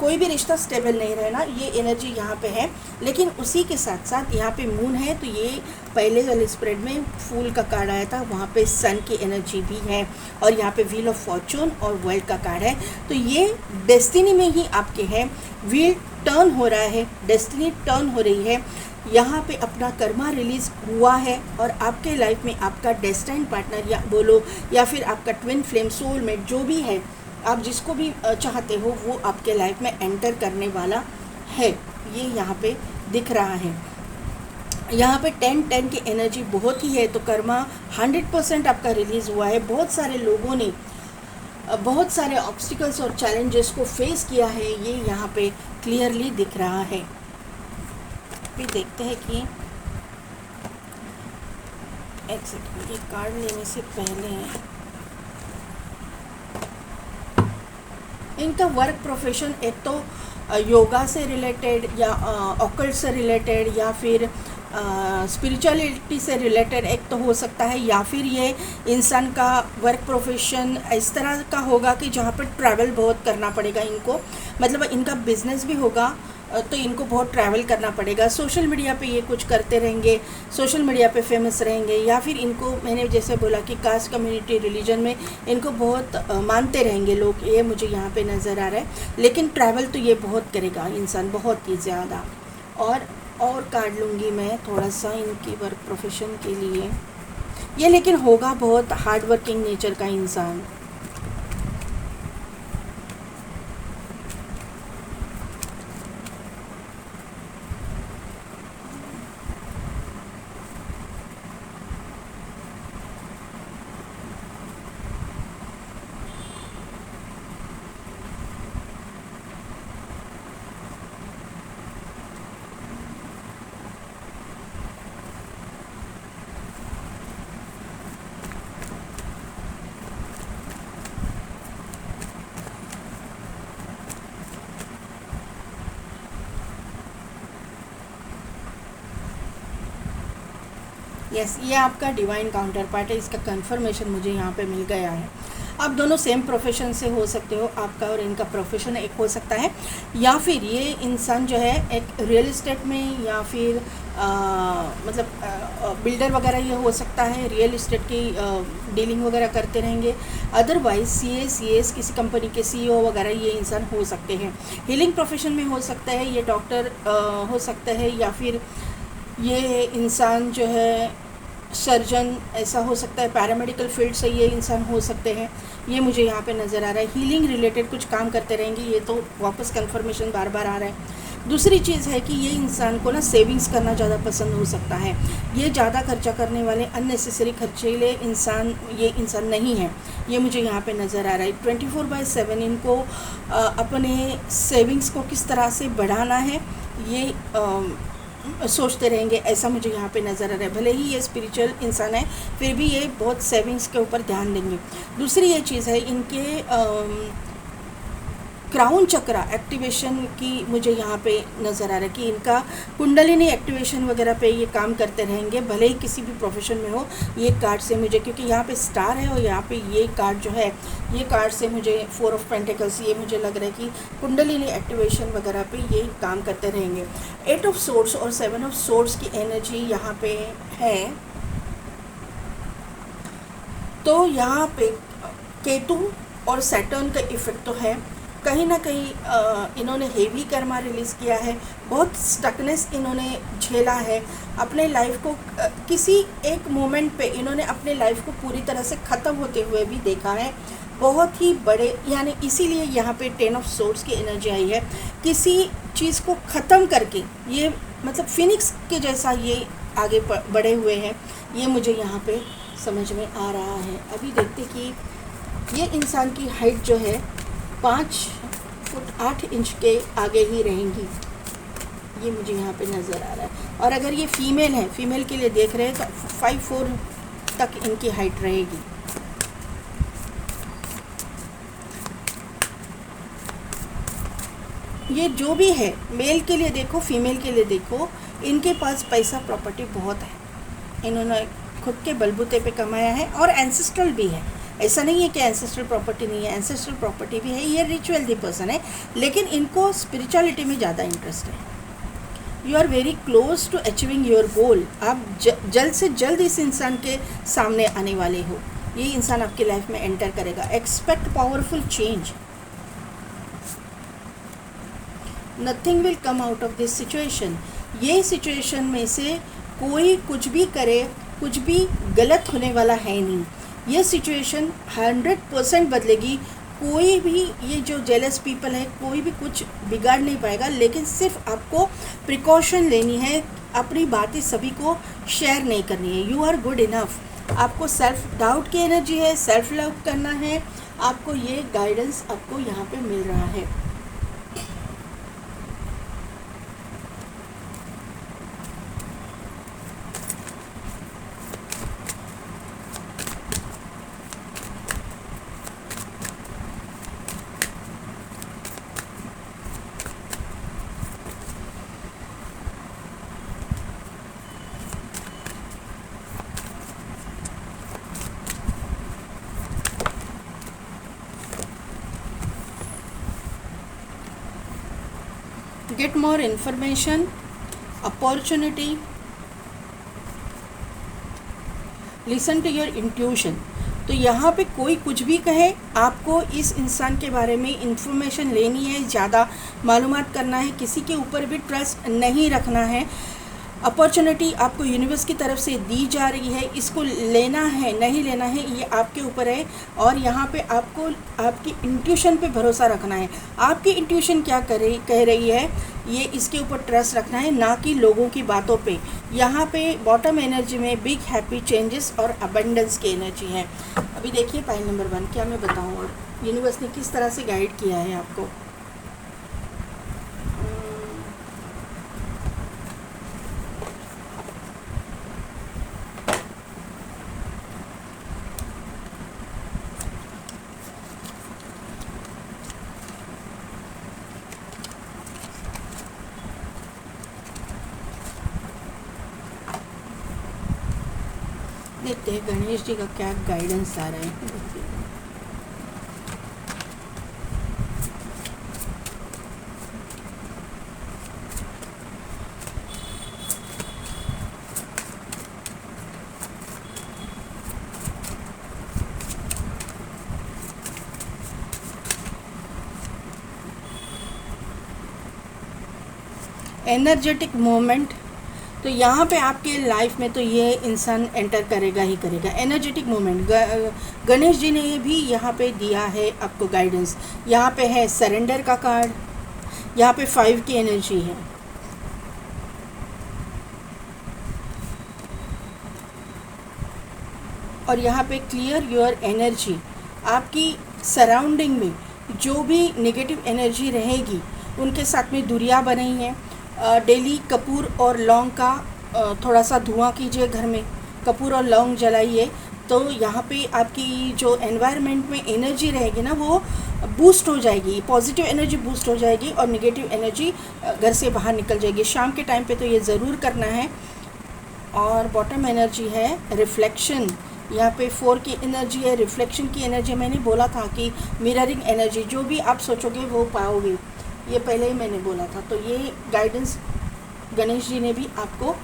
कोई भी रिश्ता स्टेबल नहीं रहना, ये एनर्जी यहाँ पे है। लेकिन उसी के साथ साथ यहाँ पे मून है, तो ये पहले वाले स्प्रेड में फूल का कार्ड आया था, वहाँ पे सन की एनर्जी भी है, और यहाँ पे व्हील ऑफ फॉर्चून और वर्ल्ड का कार्ड है। तो ये डेस्टिनी में ही आपके हैं, व्हील टर्न हो रहा है, डेस्टिनी टर्न हो रही है, यहाँ पे अपना कर्मा रिलीज़ हुआ है, और आपके लाइफ में आपका डेस्टाइन पार्टनर या बोलो, या फिर आपका ट्विन फ्लेम, सोलमेट, जो भी है, आप जिसको भी चाहते हो, वो आपके लाइफ में एंटर करने वाला है, ये यहाँ पे दिख रहा है। यहाँ पे 10-10 की एनर्जी बहुत ही है, तो कर्मा 100% आपका रिलीज़ हुआ है। बहुत सारे लोगों ने बहुत सारे ऑब्स्टिकल्स और चैलेंजेस को फेस किया है, ये यहाँ पे क्लियरली दिख रहा है। भी देखते हैं कि एक सेकंड, ये कार्ड लेने से पहले इनका वर्क प्रोफेशन एक तो योगा से रिलेटेड, या ऑकल्ट से रिलेटेड, या फिर स्पिरिचुअलिटी से रिलेटेड एक तो हो सकता है, या फिर ये इंसान का वर्क प्रोफेशन इस तरह का होगा कि जहाँ पर ट्रैवल बहुत करना पड़ेगा इनको, मतलब इनका बिजनेस भी होगा, तो इनको बहुत ट्रैवल करना पड़ेगा। सोशल मीडिया पे ये कुछ करते रहेंगे, सोशल मीडिया पे फेमस रहेंगे, या फिर इनको, मैंने जैसे बोला कि कास्ट, कम्युनिटी, रिलीजन में इनको बहुत मानते रहेंगे लोग, ये मुझे यहाँ पे नज़र आ रहा है। लेकिन ट्रैवल तो ये बहुत करेगा इंसान, बहुत ही ज़्यादा। और कार्ड लूँगी मैं थोड़ा सा इनकी वर्क प्रोफेशन के लिए, ये लेकिन होगा बहुत हार्ड वर्किंग नेचर का इंसान। यस, ये आपका डिवाइन काउंटर पार्ट है, इसका कंफर्मेशन मुझे यहाँ पे मिल गया है। आप दोनों सेम प्रोफेशन से हो सकते हो, आपका और इनका प्रोफेशन एक हो सकता है, या फिर ये इंसान जो है एक रियल इस्टेट में, या फिर मतलब बिल्डर वगैरह ये हो सकता है, रियल इस्टेट की डीलिंग वगैरह करते रहेंगे। अदरवाइज सीएस किसी कंपनी के सीईओ वगैरह ये इंसान हो सकते हैं। हीलिंग प्रोफेशन में हो सकता है, ये डॉक्टर हो सकता है, या फिर ये इंसान जो है सर्जन ऐसा हो सकता है, पैरामेडिकल फील्ड से ये इंसान हो सकते हैं, ये मुझे यहाँ पे नज़र आ रहा है। हीलिंग रिलेटेड कुछ काम करते रहेंगे, ये तो वापस कंफर्मेशन बार बार आ रहा है। दूसरी चीज़ है कि ये इंसान को ना सेविंग्स करना ज़्यादा पसंद हो सकता है। ये ज़्यादा खर्चा करने वाले अननेसेसरी खर्चीले इंसान ये इंसान नहीं है, ये मुझे यहाँ पे नज़र आ रहा है। 24/7 इनको अपने सेविंग्स को किस तरह से बढ़ाना है ये सोचते रहेंगे, ऐसा मुझे यहाँ पे नज़र आ रहा है। भले ही ये स्पिरिचुअल इंसान है, फिर भी ये बहुत सेविंग्स के ऊपर ध्यान देंगे। दूसरी ये चीज़ है, इनके क्राउन चक्रा एक्टिवेशन की मुझे यहाँ पे नज़र आ रहा है कि इनका कुंडलिनी एक्टिवेशन वगैरह पे ये काम करते रहेंगे, भले ही किसी भी प्रोफेशन में हो। ये कार्ड से मुझे, क्योंकि यहाँ पे स्टार है और यहाँ पे ये कार्ड जो है, ये कार्ड से मुझे 4 ऑफ पेंटिकल्स, ये मुझे लग रहा है कि कुंडलिनी एक्टिवेशन वगैरह पे ये काम करते रहेंगे। 8 ऑफ सोर्ड्स और 7 ऑफ सोर्ड्स की एनर्जी यहाँ पे है, तो यहाँ पे केतु और सैटर्न का इफेक्ट तो है। कहीं ना कहीं इन्होंने हेवी कर्मा रिलीज़ किया है, बहुत स्टकनेस इन्होंने झेला है अपने लाइफ को। किसी एक मोमेंट पे इन्होंने अपने लाइफ को पूरी तरह से ख़त्म होते हुए भी देखा है, बहुत ही बड़े, यानी इसीलिए यहाँ पे 10 ऑफ सोर्ड्स की एनर्जी आई है। किसी चीज़ को ख़त्म करके ये मतलब फिनिक्स के जैसा ये आगे बढ़े हुए हैं, ये मुझे यहाँ पे समझ में आ रहा है। अभी देखते कि ये इंसान की हाइट जो है 5 फुट 8 इंच के आगे ही रहेंगी, ये मुझे यहाँ पे नज़र आ रहा है। और अगर ये फीमेल है, फीमेल के लिए देख रहे हैं तो 5'4" तक इनकी हाइट रहेगी। ये जो भी है, मेल के लिए देखो, फीमेल के लिए देखो, इनके पास पैसा प्रॉपर्टी बहुत है, इन्होंने खुद के बलबूते पे कमाया है और एंसेस्ट्रल भी है। ऐसा नहीं है कि एंसेस्ट्रल प्रॉपर्टी नहीं है, एंसेस्ट्रल प्रॉपर्टी भी है। ये रिचुअल दी पर्सन है, लेकिन इनको स्पिरिचुअलिटी में ज़्यादा इंटरेस्ट है। You are very close to achieving your goal. आप जल्द से जल्द इस इंसान के सामने आने वाले हो, ये इंसान आपकी लाइफ में एंटर करेगा। Expect powerful change, nothing will come out of this situation. ये सिचुएशन में से कोई कुछ भी करे, कुछ भी गलत होने वाला है नहीं। ये सिचुएशन 100% बदलेगी। कोई भी ये जो जेलस पीपल है, कोई भी कुछ बिगाड़ नहीं पाएगा, लेकिन सिर्फ आपको प्रिकॉशन लेनी है, अपनी बातें सभी को शेयर नहीं करनी है। You are good enough. आपको सेल्फ डाउट की एनर्जी है, सेल्फ लव करना है, आपको ये गाइडेंस आपको यहाँ पे मिल रहा है। Get more information, opportunity, listen to your intuition. तो यहाँ पे कोई कुछ भी कहे, आपको इस इंसान के बारे में इंफॉर्मेशन लेनी है, ज़्यादा मालूमात करना है, किसी के ऊपर भी ट्रस्ट नहीं रखना है। अपॉर्चुनिटी आपको यूनिवर्स की तरफ से दी जा रही है, इसको लेना है नहीं लेना है ये आपके ऊपर है। और यहाँ पे आपको आपकी इंट्यूशन पे भरोसा रखना है। आपकी इंट्यूशन क्या कह रही है, ये इसके ऊपर ट्रस्ट रखना है, ना कि लोगों की बातों पे। यहाँ पे बॉटम एनर्जी में बिग हैप्पी चेंजेस और अबंडेंस की एनर्जी है। अभी देखिए पाइल नंबर 1, क्या मैं बताऊँ और यूनिवर्स ने किस तरह से गाइड किया है आपको। देखते हैं गणेश जी का क्या गाइडेंस आ रहा है। एनर्जेटिक मोमेंट, तो यहाँ पे आपके लाइफ में तो ये इंसान एंटर करेगा ही करेगा। एनर्जेटिक मोमेंट गणेश जी ने भी यहाँ पे दिया है आपको गाइडेंस। यहाँ पे है सरेंडर का कार्ड, यहाँ पे 5 की एनर्जी है। और यहाँ पे क्लियर योर एनर्जी, आपकी सराउंडिंग में जो भी नेगेटिव एनर्जी रहेगी उनके साथ में दूरियां बनाई हैं। डेली कपूर और लौंग का थोड़ा सा धुआं कीजिए, घर में कपूर और लौंग जलाइए, तो यहाँ पे आपकी जो एनवायरनमेंट में एनर्जी रहेगी ना वो बूस्ट हो जाएगी, पॉजिटिव एनर्जी बूस्ट हो जाएगी और नेगेटिव एनर्जी घर से बाहर निकल जाएगी। शाम के टाइम पे तो ये ज़रूर करना है। और बॉटम एनर्जी है रिफ्लेक्शन, यहाँ पे 4 की एनर्जी है, रिफ्लेक्शन की एनर्जी। मैंने बोला था कि मिररिंग एनर्जी, जो भी आप सोचोगे वो पाओगे, ये पहले ही मैंने बोला था। तो ये गाइडेंस गणेश जी ने भी आपको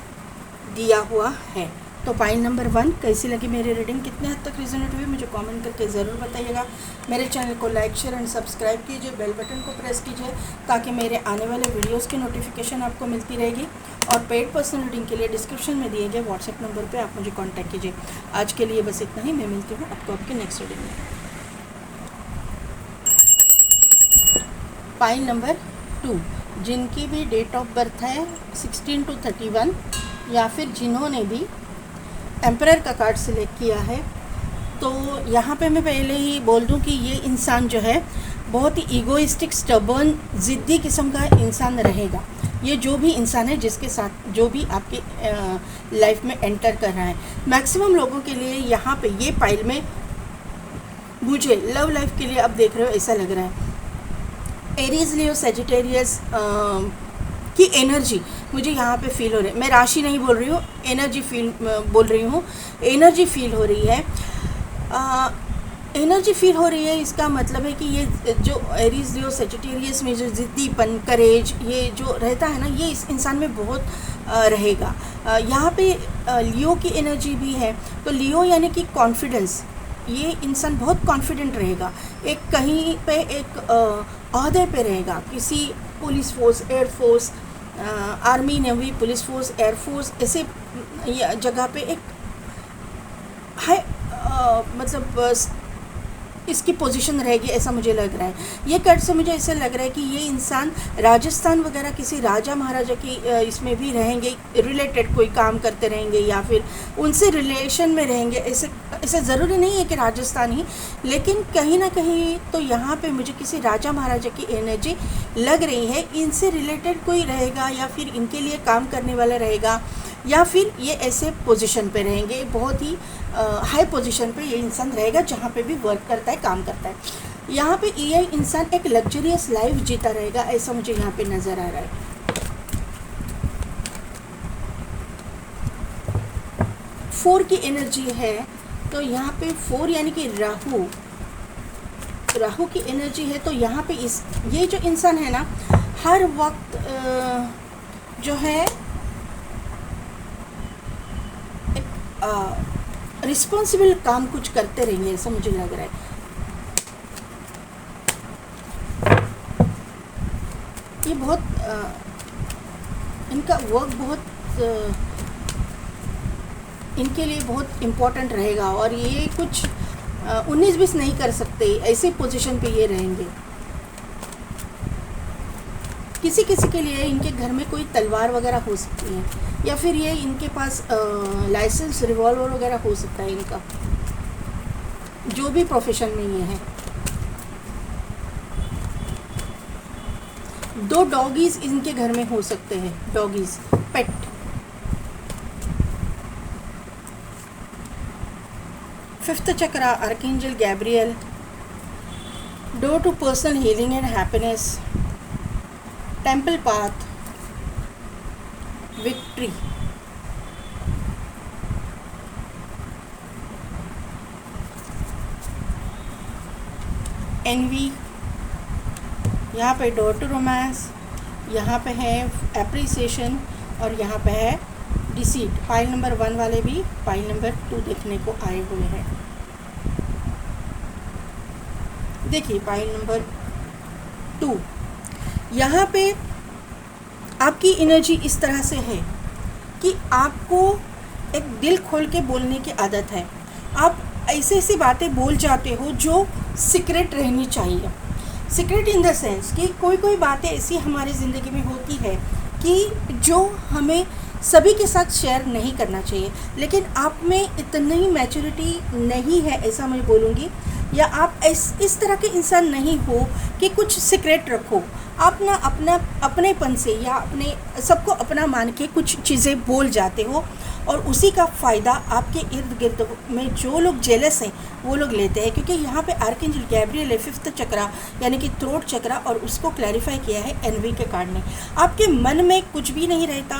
दिया हुआ है। तो पाइल नंबर 1 कैसी लगी मेरी रीडिंग, कितने हद तक रिजोनेट हुई, मुझे कमेंट करके ज़रूर बताइएगा। मेरे चैनल को लाइक शेयर एंड सब्सक्राइब कीजिए, बेल बटन को प्रेस कीजिए ताकि मेरे आने वाले वीडियोस की नोटिफिकेशन आपको मिलती रहेगी। और पेड पर्सनल रीडिंग के लिए डिस्क्रिप्शन में दिए गए व्हाट्सएप नंबर पर आप मुझे कॉन्टैक्ट कीजिए। आज के लिए बस इतना ही, मैं मिलती हूँ आपको आपके नेक्स्ट रीडिंग में। पाइल नंबर 2, जिनकी भी डेट ऑफ बर्थ है 16 to 31 या फिर जिन्होंने भी एम्परर का कार्ड सिलेक्ट किया है, तो यहाँ पे मैं पहले ही बोल दूँ कि ये इंसान जो है बहुत ही ईगोइस्टिक, स्टबर्न, ज़िद्दी किस्म का इंसान रहेगा। ये जो भी इंसान है जिसके साथ जो भी आपकी लाइफ में एंटर कर रहा है, मैक्सिमम लोगों के लिए यहाँ पे ये पाइल में मुझे लव लाइफ के लिए अब देख रहे हो ऐसा लग रहा है। एरीज, लियो, सेजिटेरियस की एनर्जी मुझे यहाँ पे फील हो रही है। मैं राशि नहीं बोल रही हूँ, एनर्जी फील बोल रही हूँ। एनर्जी फील हो रही है, एनर्जी फील हो रही है। इसका मतलब है कि ये जो एरीज, लियो, सेजिटेरियस में जो ज़िद्दीपन, करेज, ये जो रहता है ना, ये इस इंसान में बहुत रहेगा। यहाँ पे लियो की एनर्जी भी है, तो लियो यानी कि कॉन्फिडेंस, ये इंसान बहुत कॉन्फिडेंट रहेगा। एक कहीं पे एक ओहदे पे रहेगा, किसी police force, air force, army, navy, police force, air force, ऐसे जगह पे एक है मतलब इसकी पोजीशन रहेगी, ऐसा मुझे लग रहा है। ये कार्ड से मुझे ऐसा लग रहा है कि ये इंसान राजस्थान वगैरह किसी राजा महाराजा की इसमें भी रहेंगे, रिलेटेड कोई काम करते रहेंगे या फिर उनसे रिलेशन में रहेंगे। ऐसे ज़रूरी नहीं है कि राजस्थान ही, लेकिन कहीं ना कहीं तो यहाँ पे मुझे किसी राजा महाराजा की एनर्जी लग रही है। इनसे रिलेटेड कोई रहेगा या फिर इनके लिए काम करने वाला रहेगा, या फिर ये ऐसे पोजीशन पे रहेंगे, बहुत ही हाई पोजीशन पे ये इंसान रहेगा जहाँ पे भी वर्क करता है, काम करता है। यहाँ पे ये इंसान एक लग्जरियस लाइफ जीता रहेगा, ऐसा मुझे यहाँ पे नज़र आ रहा है। फोर की एनर्जी है, तो यहाँ पे 4 यानी कि राहु की एनर्जी है। तो यहाँ पे ये जो इंसान है ना, हर वक्त जो है रिस्पॉन्सिबल काम कुछ करते रहेंगे, ऐसा मुझे लग रहा है। ये बहुत इनका वर्क बहुत इनके लिए बहुत इम्पोर्टेंट रहेगा और ये कुछ 19-20 नहीं कर सकते, ऐसे पोजीशन पे ये रहेंगे। किसी किसी के लिए इनके घर में कोई तलवार वगैरह हो सकती है, या फिर ये इनके पास लाइसेंस रिवॉल्वर वगैरह हो सकता है इनका, जो भी प्रोफेशन में ये है। 2 डॉगीज इनके घर में हो सकते हैं, doggies, pet. Fifth chakra, archangel Gabriel, door to personal healing and happiness, temple path, victory. Envy, यहाँ पे डोर टू रोमांस, यहाँ पे है एप्रिसिएशन और यहाँ पे है डिसीट। पाइल नंबर 1 वाले भी पाइल नंबर 2 देखने को आए हुए हैं। देखिए पाइल नंबर 2, यहाँ पे आपकी एनर्जी इस तरह से है कि आपको एक दिल खोल के बोलने की आदत है। आप ऐसी ऐसी बातें बोल जाते हो जो सीक्रेट रहनी चाहिए। सीक्रेट इन द सेंस कि कोई कोई बातें ऐसी हमारी ज़िंदगी में होती है कि जो हमें सभी के साथ शेयर नहीं करना चाहिए, लेकिन आप में इतनी मैच्योरिटी नहीं है, ऐसा मैं बोलूँगी, या आप इस तरह के इंसान नहीं हो कि कुछ सीक्रेट रखो। आप ना अपना अपनेपन से या अपने सबको अपना मान के कुछ चीज़ें बोल जाते हो, और उसी का फ़ायदा आपके इर्द गिर्द में जो लोग जेलस हैं वो लोग लेते हैं। क्योंकि यहाँ पे आर्कएंजल गैब्रियल है, 5th चक्रा यानी कि थ्रोट चक्रा, और उसको क्लैरिफाई किया है एनवी के कार्ड ने। आपके मन में कुछ भी नहीं रहता,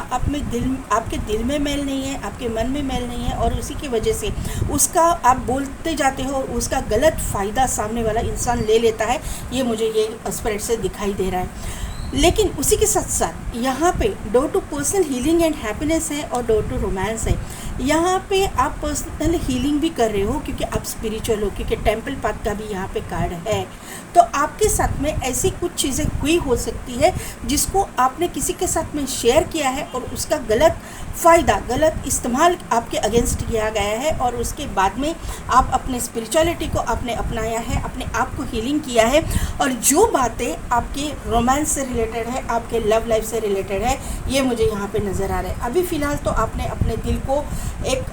आपके दिल में मैल नहीं है, आपके मन में मैल नहीं है, और उसी की वजह से उसका आप बोलते जाते हो और उसका गलत फ़ायदा सामने वाला इंसान ले लेता है। ये मुझे ये स्पिरिट से दिखाई दे रहा है। लेकिन उसी के साथ साथ यहाँ पे door to personal healing and happiness है और डोर टू रोमांस है। यहाँ पे आप पर्सनल हीलिंग भी कर रहे हो क्योंकि आप स्पिरिचुअल हो, क्योंकि टेंपल पाथ का भी यहाँ पे कार्ड है। तो आपके साथ में ऐसी कुछ चीज़ें हुई हो सकती है जिसको आपने किसी के साथ में शेयर किया है और उसका गलत फ़ायदा, गलत इस्तेमाल आपके अगेंस्ट किया गया है, और उसके बाद में आप अपने स्पिरिचुअलिटी को आपने अपनाया है, अपने आप को हीलिंग किया है, और जो बातें आपके रोमांस से रिलेटेड है, आपके लव लाइफ से रिलेटेड है, ये मुझे यहाँ पे नज़र आ रहा है। अभी फ़िलहाल तो आपने अपने दिल को एक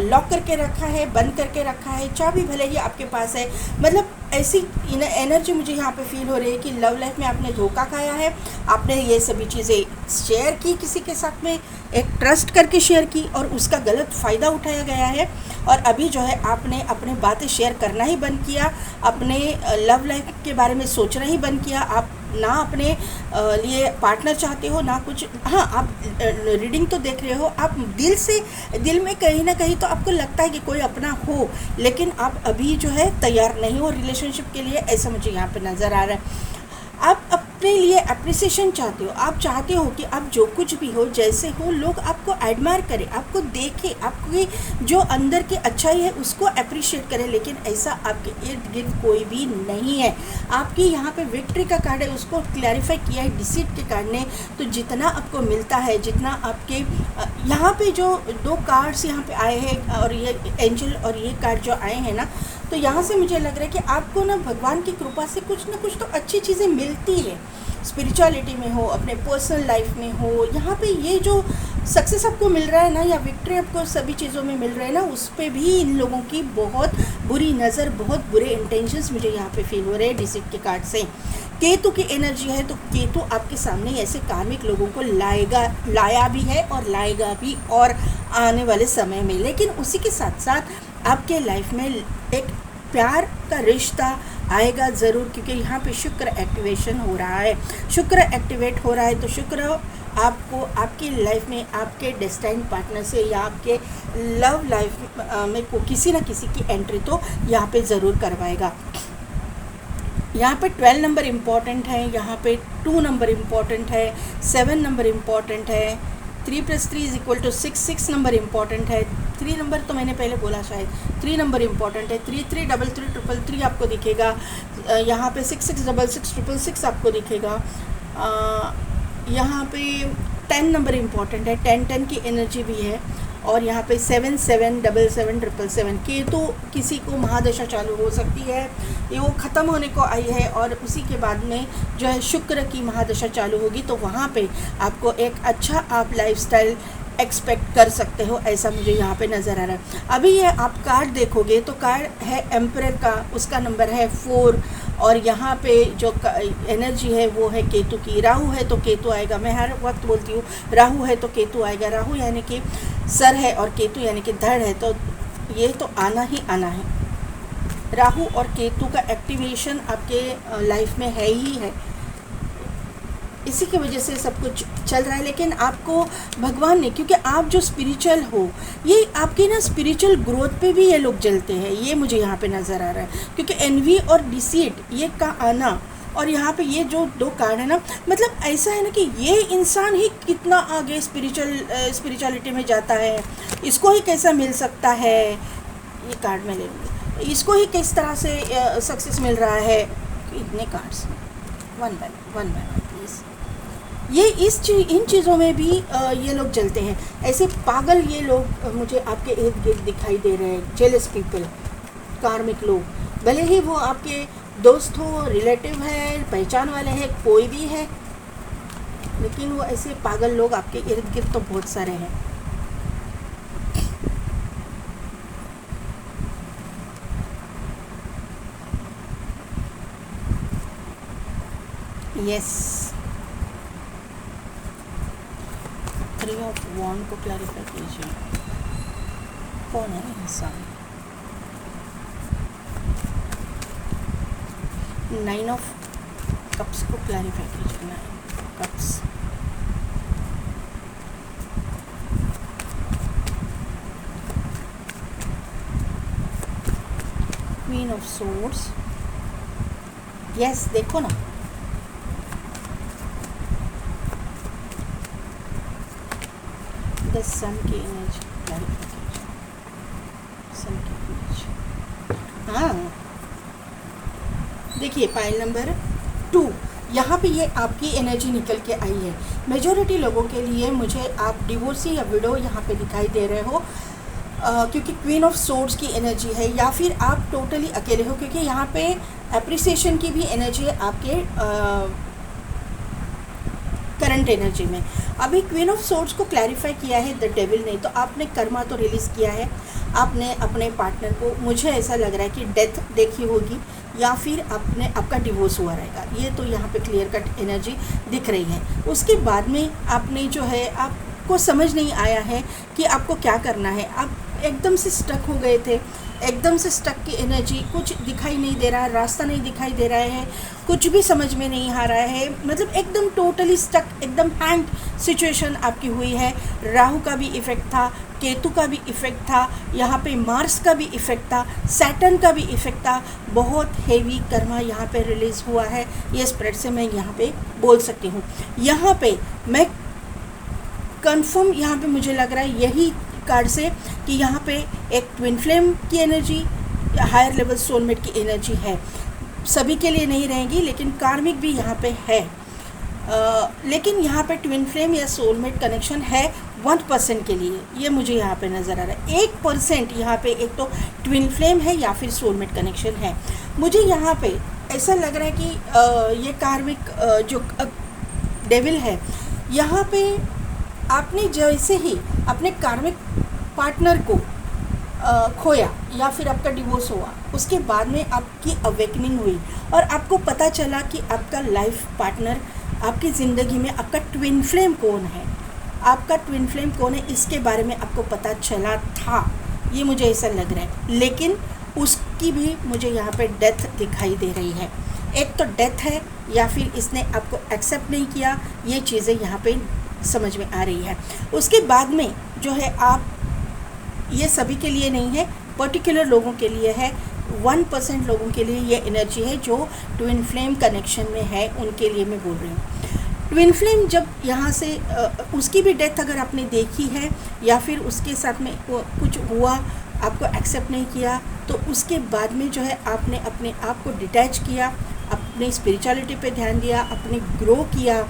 लॉक करके रखा है, बंद करके रखा है, चाबी भले ही आपके पास है, मतलब ऐसी एनर्जी मुझे यहाँ पे फील हो रही है कि लव लाइफ में आपने धोखा खाया है, आपने ये सभी चीज़ें शेयर की किसी के साथ में, एक ट्रस्ट करके शेयर की, और उसका गलत फ़ायदा उठाया गया है, और अभी जो है आपने अपने बातें शेयर करना ही बंद किया, अपने लव लाइफ के बारे में सोचना ही बंद किया। आप ना अपने लिए पार्टनर चाहते हो ना कुछ। हाँ, आप रीडिंग तो देख रहे हो, आप दिल में कहीं ना कहीं तो आपको लगता है कि कोई अपना हो, लेकिन आप अभी जो है तैयार नहीं हो रिलेशनशिप के लिए, ऐसा मुझे यहाँ पे नज़र आ रहा है। आप अपने लिए अप्रिसिएशन चाहते हो, आप चाहते हो कि आप जो कुछ भी हो, जैसे हो, लोग आपको एडमायर करें, आपको देखें, आपकी जो अंदर की अच्छाई है उसको अप्रिशिएट करें, लेकिन ऐसा आपके इर्द गिर्द कोई भी नहीं है। आपकी यहाँ पे विक्ट्री का कार्ड है, उसको क्लैरिफाई किया है डिसीट के कार्ड ने। तो जितना आपको मिलता है, जितना आपके यहाँ पे जो 2 कार्ड्स यहाँ पे आए हैं, और ये एंजल और ये कार्ड जो आए हैं ना, तो यहाँ से मुझे लग रहा है कि आपको ना भगवान की कृपा से कुछ ना कुछ तो अच्छी चीज़ें मिलती है, स्पिरिचुअलिटी में हो, अपने पर्सनल लाइफ में हो। यहाँ पे ये जो सक्सेस आपको मिल रहा है ना, या विक्ट्री आपको सभी चीज़ों में मिल रहा है ना, उस पर भी इन लोगों की बहुत बुरी नज़र, बहुत बुरे इंटेंशंस मुझे यहाँ पे फील हो रहे हैं डिसीट के कार्ड से। केतु की एनर्जी है, तो केतु आपके सामने ऐसे कार्मिक लोगों को लाया भी है और लाएगा भी, और आने वाले समय में। लेकिन उसी के साथ साथ आपके लाइफ में एक प्यार का रिश्ता आएगा ज़रूर, क्योंकि यहाँ पे शुक्र एक्टिवेशन हो रहा है। शुक्र एक्टिवेट हो रहा है तो शुक्र आपको आपकी लाइफ में आपके डेस्टाइन पार्टनर से या आपके लव लाइफ में किसी न किसी की एंट्री तो यहाँ पे ज़रूर करवाएगा। यहाँ पे 12 नंबर इम्पॉर्टेंट है, यहाँ पे 2 नंबर इम्पॉर्टेंट है, 7 नंबर इम्पॉर्टेंट है, 3 + 3 = 6, 6 नंबर इम्पॉर्टेंट है। 3 नंबर तो मैंने पहले बोला शायद, 3 नंबर इम्पॉर्टेंट है। 3 3 3 3 3 3 आपको दिखेगा, यहाँ पे 6 6 6 6 6 6 आपको दिखेगा। यहाँ पे 10 नंबर इम्पॉर्टेंट है, 10 10 की एनर्जी भी है, और यहाँ पे 7 7 7 7 7 7 के तो किसी को महादशा चालू हो सकती है, ये वो ख़त्म होने को आई है, और उसी के बाद में जो है शुक्र की महादशा चालू होगी, तो वहाँ पे आपको एक अच्छा आप लाइफस्टाइल एक्सपेक्ट कर सकते हो, ऐसा मुझे यहाँ पे नज़र आ रहा है। अभी ये आप कार्ड देखोगे तो कार्ड है एम्परर का, उसका नंबर है 4, और यहाँ पे जो एनर्जी है वो है केतु की। राहु है तो केतु आएगा, मैं हर वक्त बोलती हूँ राहु है तो केतु आएगा। राहु यानी कि सर है और केतु यानी कि धड़ है, तो ये तो आना ही आना है। राहु और केतु का एक्टिवेशन आपके लाइफ में है ही है, इसी की वजह से सब कुछ चल रहा है। लेकिन आपको भगवान ने, क्योंकि आप जो स्पिरिचुअल हो, ये आपके ना स्पिरिचुअल ग्रोथ पे भी ये लोग जलते हैं, ये मुझे यहाँ पे नज़र आ रहा है। क्योंकि एनवी और डिसीट ये का आना, और यहाँ पे ये जो 2 कार्ड है ना, मतलब ऐसा है ना कि ये इंसान ही कितना आगे स्पिरिचुअलिटी में जाता है, इसको ही कैसा मिल सकता है, ये कार्ड में ले लूँगी, इसको ही किस तरह से सक्सेस मिल रहा है। इतने cards one by one please. ये इन चीज़ों में भी ये लोग चलते हैं, ऐसे पागल ये लोग मुझे आपके इर्द गिर्द दिखाई दे रहे हैं। जेलस पीपल, कार्मिक लोग, भले ही वो आपके दोस्त हो, रिलेटिव है, पहचान वाले हैं, कोई भी है, लेकिन वो ऐसे पागल लोग आपके इर्द गिर्द तो बहुत सारे हैं। यस, 3 ऑफ वॉन्ड को क्लैरिफाई कीजिए, कौन है इंसान। 9 ऑफ कप्स को क्लैरिफाई कीजिए, 9 cups. Queen of swords, yes, देखो ना, द सन की इमेज क्लैरिफाई कीजिए, सन की इमेज। हाँ, देखिए पाइल नंबर 2, यहाँ पे ये आपकी एनर्जी निकल के आई है। मेजॉरिटी लोगों के लिए मुझे आप डिवोर्सी या विडो यहाँ पे दिखाई दे रहे हो, क्योंकि क्वीन ऑफ सोर्ड्स की एनर्जी है, या फिर आप टोटली अकेले हो, क्योंकि यहाँ पे अप्रिसिएशन की भी एनर्जी है आपके करंट एनर्जी में। अभी क्वीन ऑफ सोर्ड्स को क्लैरिफाई किया है द डेविल ने, तो आपने कर्मा तो रिलीज़ किया है, आपने अपने पार्टनर को, मुझे ऐसा लग रहा है कि डेथ देखी होगी, या फिर आपका डिवोर्स हुआ रहेगा, ये तो यहाँ पे क्लियर कट एनर्जी दिख रही है। उसके बाद में आपने जो है, आपको समझ नहीं आया है कि आपको क्या करना है, आप एकदम से स्टक हो गए थे, एकदम से स्टक की एनर्जी, कुछ दिखाई नहीं दे रहा है, रास्ता नहीं दिखाई दे रहा है, कुछ भी समझ में नहीं आ रहा है, मतलब एकदम टोटली स्टक, एकदम हैंड सिचुएशन आपकी हुई है। राहु का भी इफ़ेक्ट था, केतु का भी इफ़ेक्ट था, यहाँ पे मार्स का भी इफ़ेक्ट था, सैटर्न का भी इफ़ेक्ट था, बहुत हेवी कर्मा यहाँ पे रिलीज़ हुआ है, ये स्प्रेड से मैं यहाँ पे बोल सकती हूँ। यहाँ पे मैं कंफर्म, यहाँ पे मुझे लग रहा है यही कार्ड से कि यहाँ पे एक ट्विन फ्लेम की एनर्जी, हायर लेवल सोलमेट की एनर्जी है, सभी के लिए नहीं रहेगी, लेकिन कार्मिक भी यहाँ पे है। लेकिन यहाँ पे ट्विन फ्लेम या सोलमेट कनेक्शन है 1% के लिए, ये मुझे यहाँ पे नज़र आ रहा है। 1% यहाँ पे एक तो ट्विन फ्लेम है या फिर सोलमेट कनेक्शन है। मुझे यहाँ पे ऐसा लग रहा है कि ये कार्मिक जो डेविल है, यहाँ पे आपने जैसे ही अपने कार्मिक पार्टनर को खोया या फिर आपका डिवोर्स हुआ, उसके बाद में आपकी अवेकनिंग हुई और आपको पता चला कि आपका लाइफ पार्टनर, आपकी ज़िंदगी में आपका ट्विन फ्लेम कौन है, आपका ट्विन फ्लेम कौन है, इसके बारे में आपको पता चला था, ये मुझे ऐसा लग रहा है। लेकिन उसकी भी मुझे यहाँ पे डेथ दिखाई दे रही है। एक तो डेथ है या फिर इसने आपको एक्सेप्ट नहीं किया, ये चीज़ें यहाँ पे समझ में आ रही है। उसके बाद में जो है, आप, ये सभी के लिए नहीं है, पर्टिकुलर लोगों के लिए है, 1% लोगों के लिए ये एनर्जी है जो ट्विन फ्लेम कनेक्शन में है, उनके लिए मैं बोल रही हूँ। ट्विन फ्लेम जब यहाँ से उसकी भी डेथ अगर आपने देखी है या फिर उसके साथ में कुछ हुआ, आपको एक्सेप्ट नहीं किया, तो उसके बाद में जो है आपने अपने आप को डिटैच किया, अपने स्पिरिचुअलिटी पे ध्यान दिया, अपने ग्रो किया।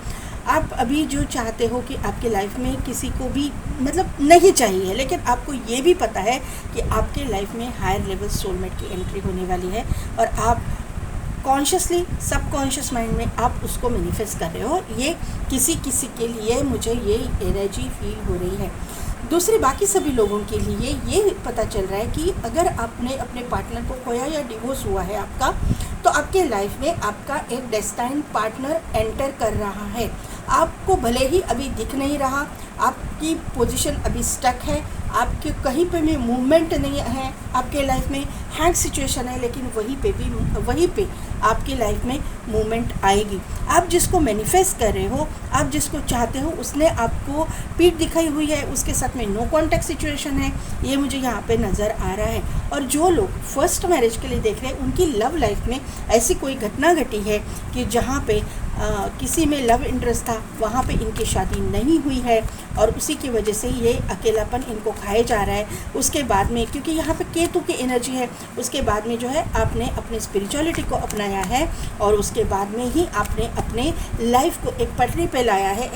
आप अभी जो चाहते हो कि आपके लाइफ में किसी को भी मतलब नहीं चाहिए, लेकिन आपको ये भी पता है कि आपके लाइफ में हायर लेवल सोलमेट की एंट्री होने वाली है और आप कॉन्शियसली, सबकॉन्शियस माइंड में आप उसको मैनिफेस्ट कर रहे हो। ये किसी के लिए मुझे ये एनर्जी फील हो रही है। दूसरे बाकी सभी लोगों के लिए ये पता चल रहा है कि अगर आपने अपने पार्टनर को खोया या डिवोर्स हुआ है आपका, तो आपके लाइफ में आपका एक डेस्टाइन पार्टनर एंटर कर रहा है। आपको भले ही अभी दिख नहीं रहा, आपकी पोजीशन अभी स्टक है, आपके कहीं पे भी मूवमेंट नहीं है, आपके लाइफ में हैंग सिचुएशन है, लेकिन वहीं पे आपकी लाइफ में मूवमेंट आएगी। आप जिसको मैनिफेस्ट कर रहे हो, आप जिसको चाहते हो, उसने आपको पीठ दिखाई हुई है, उसके साथ में नो कॉन्टैक्ट सिचुएशन है, ये मुझे यहाँ पे नज़र आ रहा है। और जो लोग फर्स्ट मैरिज के लिए देख रहे हैं, उनकी लव लाइफ में ऐसी कोई घटना घटी है कि जहाँ पे किसी में लव इंटरेस्ट था, वहाँ पे इनकी शादी नहीं हुई है और उसी की वजह से ये अकेलापन इनको खाए जा रहा है। उसके बाद में क्योंकि यहाँ पे केतु की एनर्जी है, उसके बाद में जो है आपने अपने स्पिरिचुअलिटी को अपनाया है और उसके बाद में ही आपने अपने लाइफ को एक पटरी पे लाया है।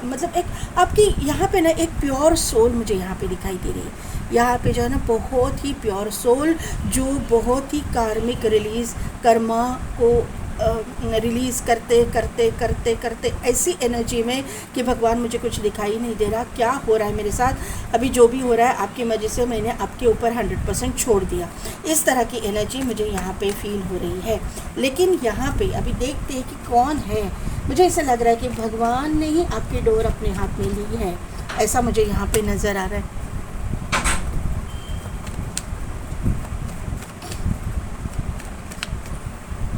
मतलब एक आपकी यहाँ पे ना एक प्योर सोल मुझे यहाँ पे दिखाई दे रही है। यहाँ पे जो है ना बहुत ही प्योर सोल जो बहुत ही कार्मिक रिलीज़ कर्मा को रिलीज़ करते करते करते करते ऐसी एनर्जी में कि भगवान मुझे कुछ दिखाई नहीं दे रहा, क्या हो रहा है मेरे साथ, अभी जो भी हो रहा है आपकी मर्ज़ी से, मैंने आपके ऊपर 100% छोड़ दिया। इस तरह की एनर्जी मुझे यहाँ पे फील हो रही है। लेकिन यहाँ पे अभी देखते हैं कि कौन है। मुझे ऐसा लग रहा है कि भगवान ने ही आपकी डोर अपने हाथ में ली है, ऐसा मुझे यहाँ पे नज़र आ रहा है।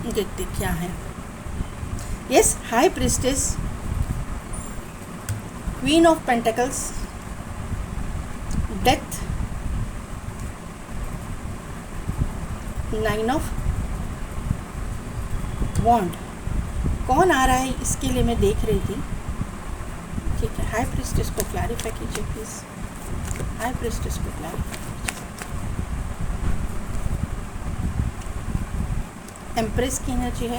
देखते क्या है। Yes, high priestess, queen of pentacles, death, nine of wand. कौन आ रहा है इसके लिए मैं देख रही थी। ठीक है, हाई प्रिस्टेस को क्लैरिफाई कीजिए प्लीज़। हाई प्रिस्टेस को क्लैरिफाई कीजिए। एम्प्रेस की एनर्जी है।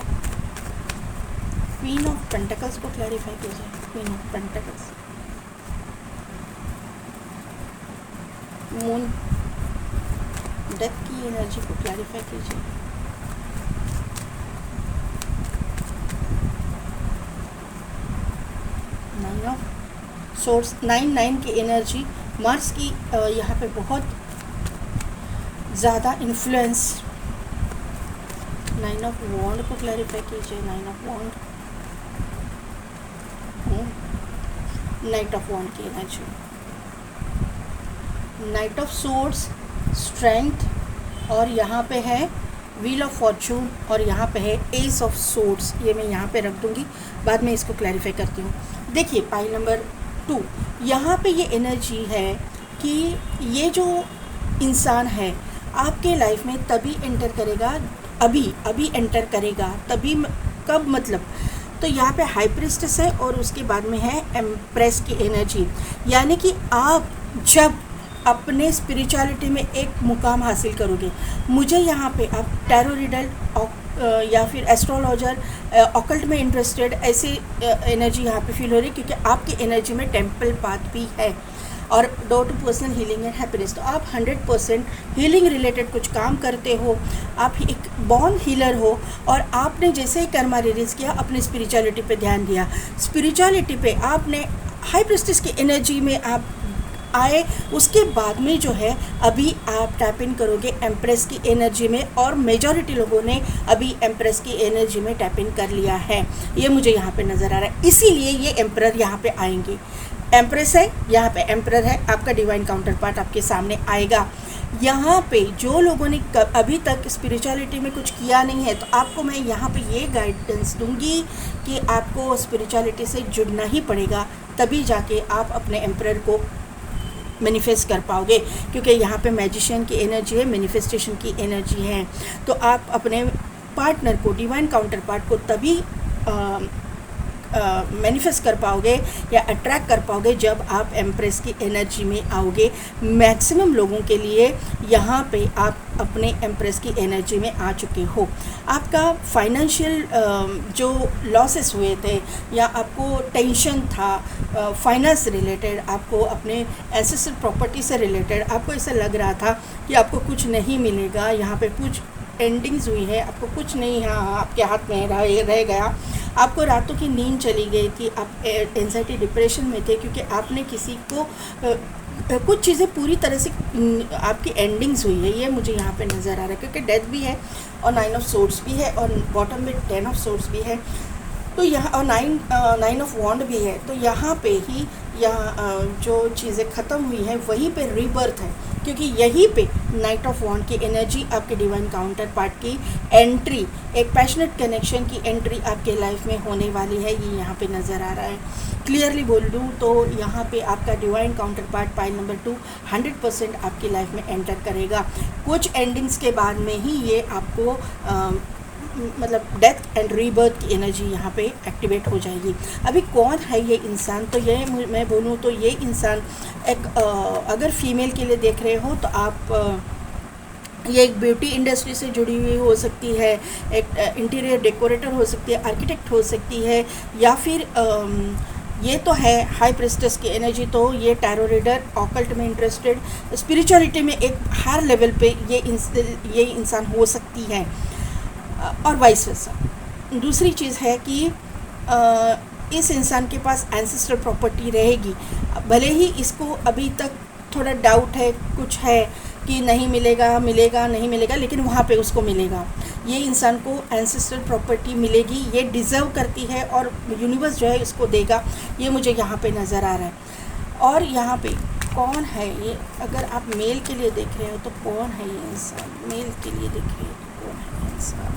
क्वीन ऑफ पेंटिकल्स को क्लैरिफाई कीजिए। Queen of pentacles, moon, death की एनर्जी को क्लैरिफाई कीजिए। नाइन ऑफ सोर्स, 9 की एनर्जी, मार्स की यहाँ पे बहुत ज़्यादा इन्फ्लुएंस। 9 ऑफ वॉन्ड को क्लैरिफाई कीजिए। 9 ऑफ वॉन्ड, नाइट ऑफ वॉन्ड की energy, night of source, strength, और यहाँ पे है व्हील ऑफ फॉर्चून, और यहाँ पे है एस ऑफ सोर्स। ये मैं यहाँ पे रख दूँगी, बाद में इसको क्लैरिफाई करती हूँ। देखिए पाइल नंबर 2, यहाँ पे ये एनर्जी है कि ये जो इंसान है आपके लाइफ में तभी एंटर करेगा, अभी एंटर करेगा तभी, कब मतलब, तो यहाँ पे हाई प्रिस्टेस है और उसके बाद में है एम्प्रेस की एनर्जी। यानी कि आप जब अपने स्पिरिचुअलिटी में एक मुकाम हासिल करोगे, मुझे यहाँ पे आप टैरो रीडर या फिर एस्ट्रोलॉजर, ऑकल्ट में इंटरेस्टेड, ऐसी एनर्जी यहाँ पे फील हो रही है क्योंकि आपकी एनर्जी में टेम्पल पाथ भी है और door to personal healing and happiness. तो आप 100% हीलिंग रिलेटेड कुछ काम करते हो, आप एक बॉर्न हीलर हो और आपने जैसे ही कर्मा रिलीज़ किया अपने स्पिरिचुअलिटी पे ध्यान दिया, स्पिरिचुअलिटी पे आपने हाई प्रिस्टेस की एनर्जी में आप आए, उसके बाद में जो है अभी आप टैप इन करोगे एम्प्रेस की एनर्जी में, और मेजॉरिटी लोगों ने अभी एम्प्रेस की एनर्जी में टैप इन कर लिया है, ये मुझे यहाँ पे नज़र आ रहा है। इसीलिए ये एम्परर यहाँ पे आएंगे। एम्प्रेस है, यहाँ पे एम्परर है, आपका डिवाइन काउंटर पार्ट आपके सामने आएगा। यहाँ पे जो लोगों ने अभी तक स्पिरिचुअलिटी में कुछ किया नहीं है, तो आपको मैं यहाँ पे ये गाइडेंस दूंगी कि आपको स्पिरिचुअलिटी से जुड़ना ही पड़ेगा, तभी जाके आप अपने एम्परर को मैनिफेस्ट कर पाओगे, क्योंकि यहाँ पे मैजिशियन की एनर्जी है, मैनिफेस्टेशन की एनर्जी है। तो आप अपने पार्टनर को, डिवाइन काउंटर पार्ट को तभी मैनिफेस्ट कर पाओगे या अट्रैक्ट कर पाओगे जब आप एम्प्रेस की एनर्जी में आओगे। मैक्सिमम लोगों के लिए यहाँ पे आप अपने एम्प्रेस की एनर्जी में आ चुके हो। आपका फाइनेंशियल जो लॉसेस हुए थे या आपको टेंशन था फाइनेंस रिलेटेड, आपको अपने एसेट प्रॉपर्टी से रिलेटेड आपको ऐसा लग रहा था कि आपको कुछ नहीं मिलेगा, यहाँ पे कुछ एंडिंग्स हुई है, आपको कुछ नहीं यहाँ आपके हाथ में रह गया, आपको रातों की नींद चली गई थी, आप एंजाइटी डिप्रेशन में थे क्योंकि आपने किसी को कुछ चीज़ें पूरी तरह से आपकी एंडिंग्स हुई है, ये मुझे यहाँ पे नज़र आ रहा है, क्योंकि डेथ भी है और 9 ऑफ सोर्ड्स भी है और बॉटम में 10 ऑफ सोर्ड्स भी है, तो यहाँ और 9 ऑफ वॉन्ड भी है। तो यहाँ पे ही यहाँ जो चीज़ें ख़त्म हुई हैं वहीं पे रीबर्थ है, क्योंकि यहीं पे नाइट ऑफ वॉन्ड की एनर्जी आपके डिवाइन काउंटर पार्ट की एंट्री, एक पैशनेट कनेक्शन की एंट्री आपके लाइफ में होने वाली है, ये यहाँ पे नज़र आ रहा है। क्लियरली बोल दूँ तो यहाँ पे आपका divine counter part pile number 2 100% आपकी लाइफ में एंटर करेगा। कुछ एंडिंग्स के बाद में ही ये आपको मतलब डेथ एंड रीबर्थ की एनर्जी यहाँ पे एक्टिवेट हो जाएगी। अभी कौन है ये इंसान, तो ये मैं बोलूँ तो ये इंसान एक अगर फीमेल के लिए देख रहे हो तो आप ये एक ब्यूटी इंडस्ट्री से जुड़ी हुई हो सकती है, एक इंटीरियर डेकोरेटर हो सकती है, आर्किटेक्ट हो सकती है, या फिर ये तो है हाई प्रेस्टेस की एनर्जी, तो ये टैरो रीडर, ऑकल्ट में इंटरेस्टेड, स्पिरिचुअलिटी में एक हायर लेवल पे ये इंसान हो सकती है, और वाइस वर्सा। दूसरी चीज़ है कि इस इंसान के पास एंसेस्ट्रल प्रॉपर्टी रहेगी, भले ही इसको अभी तक थोड़ा डाउट है, कुछ है कि नहीं मिलेगा, मिलेगा नहीं मिलेगा, लेकिन वहाँ पे उसको मिलेगा। ये इंसान को एंसेस्ट्रल प्रॉपर्टी मिलेगी, ये डिज़र्व करती है, और यूनिवर्स जो है इसको देगा, ये मुझे यहाँ पे नज़र आ रहा है। और यहाँ पे कौन है ये, अगर आप मेल के लिए देख रहे हो तो कौन है ये इंसान, मेल के लिए देख रहे हो तो कौन है ये इंसान।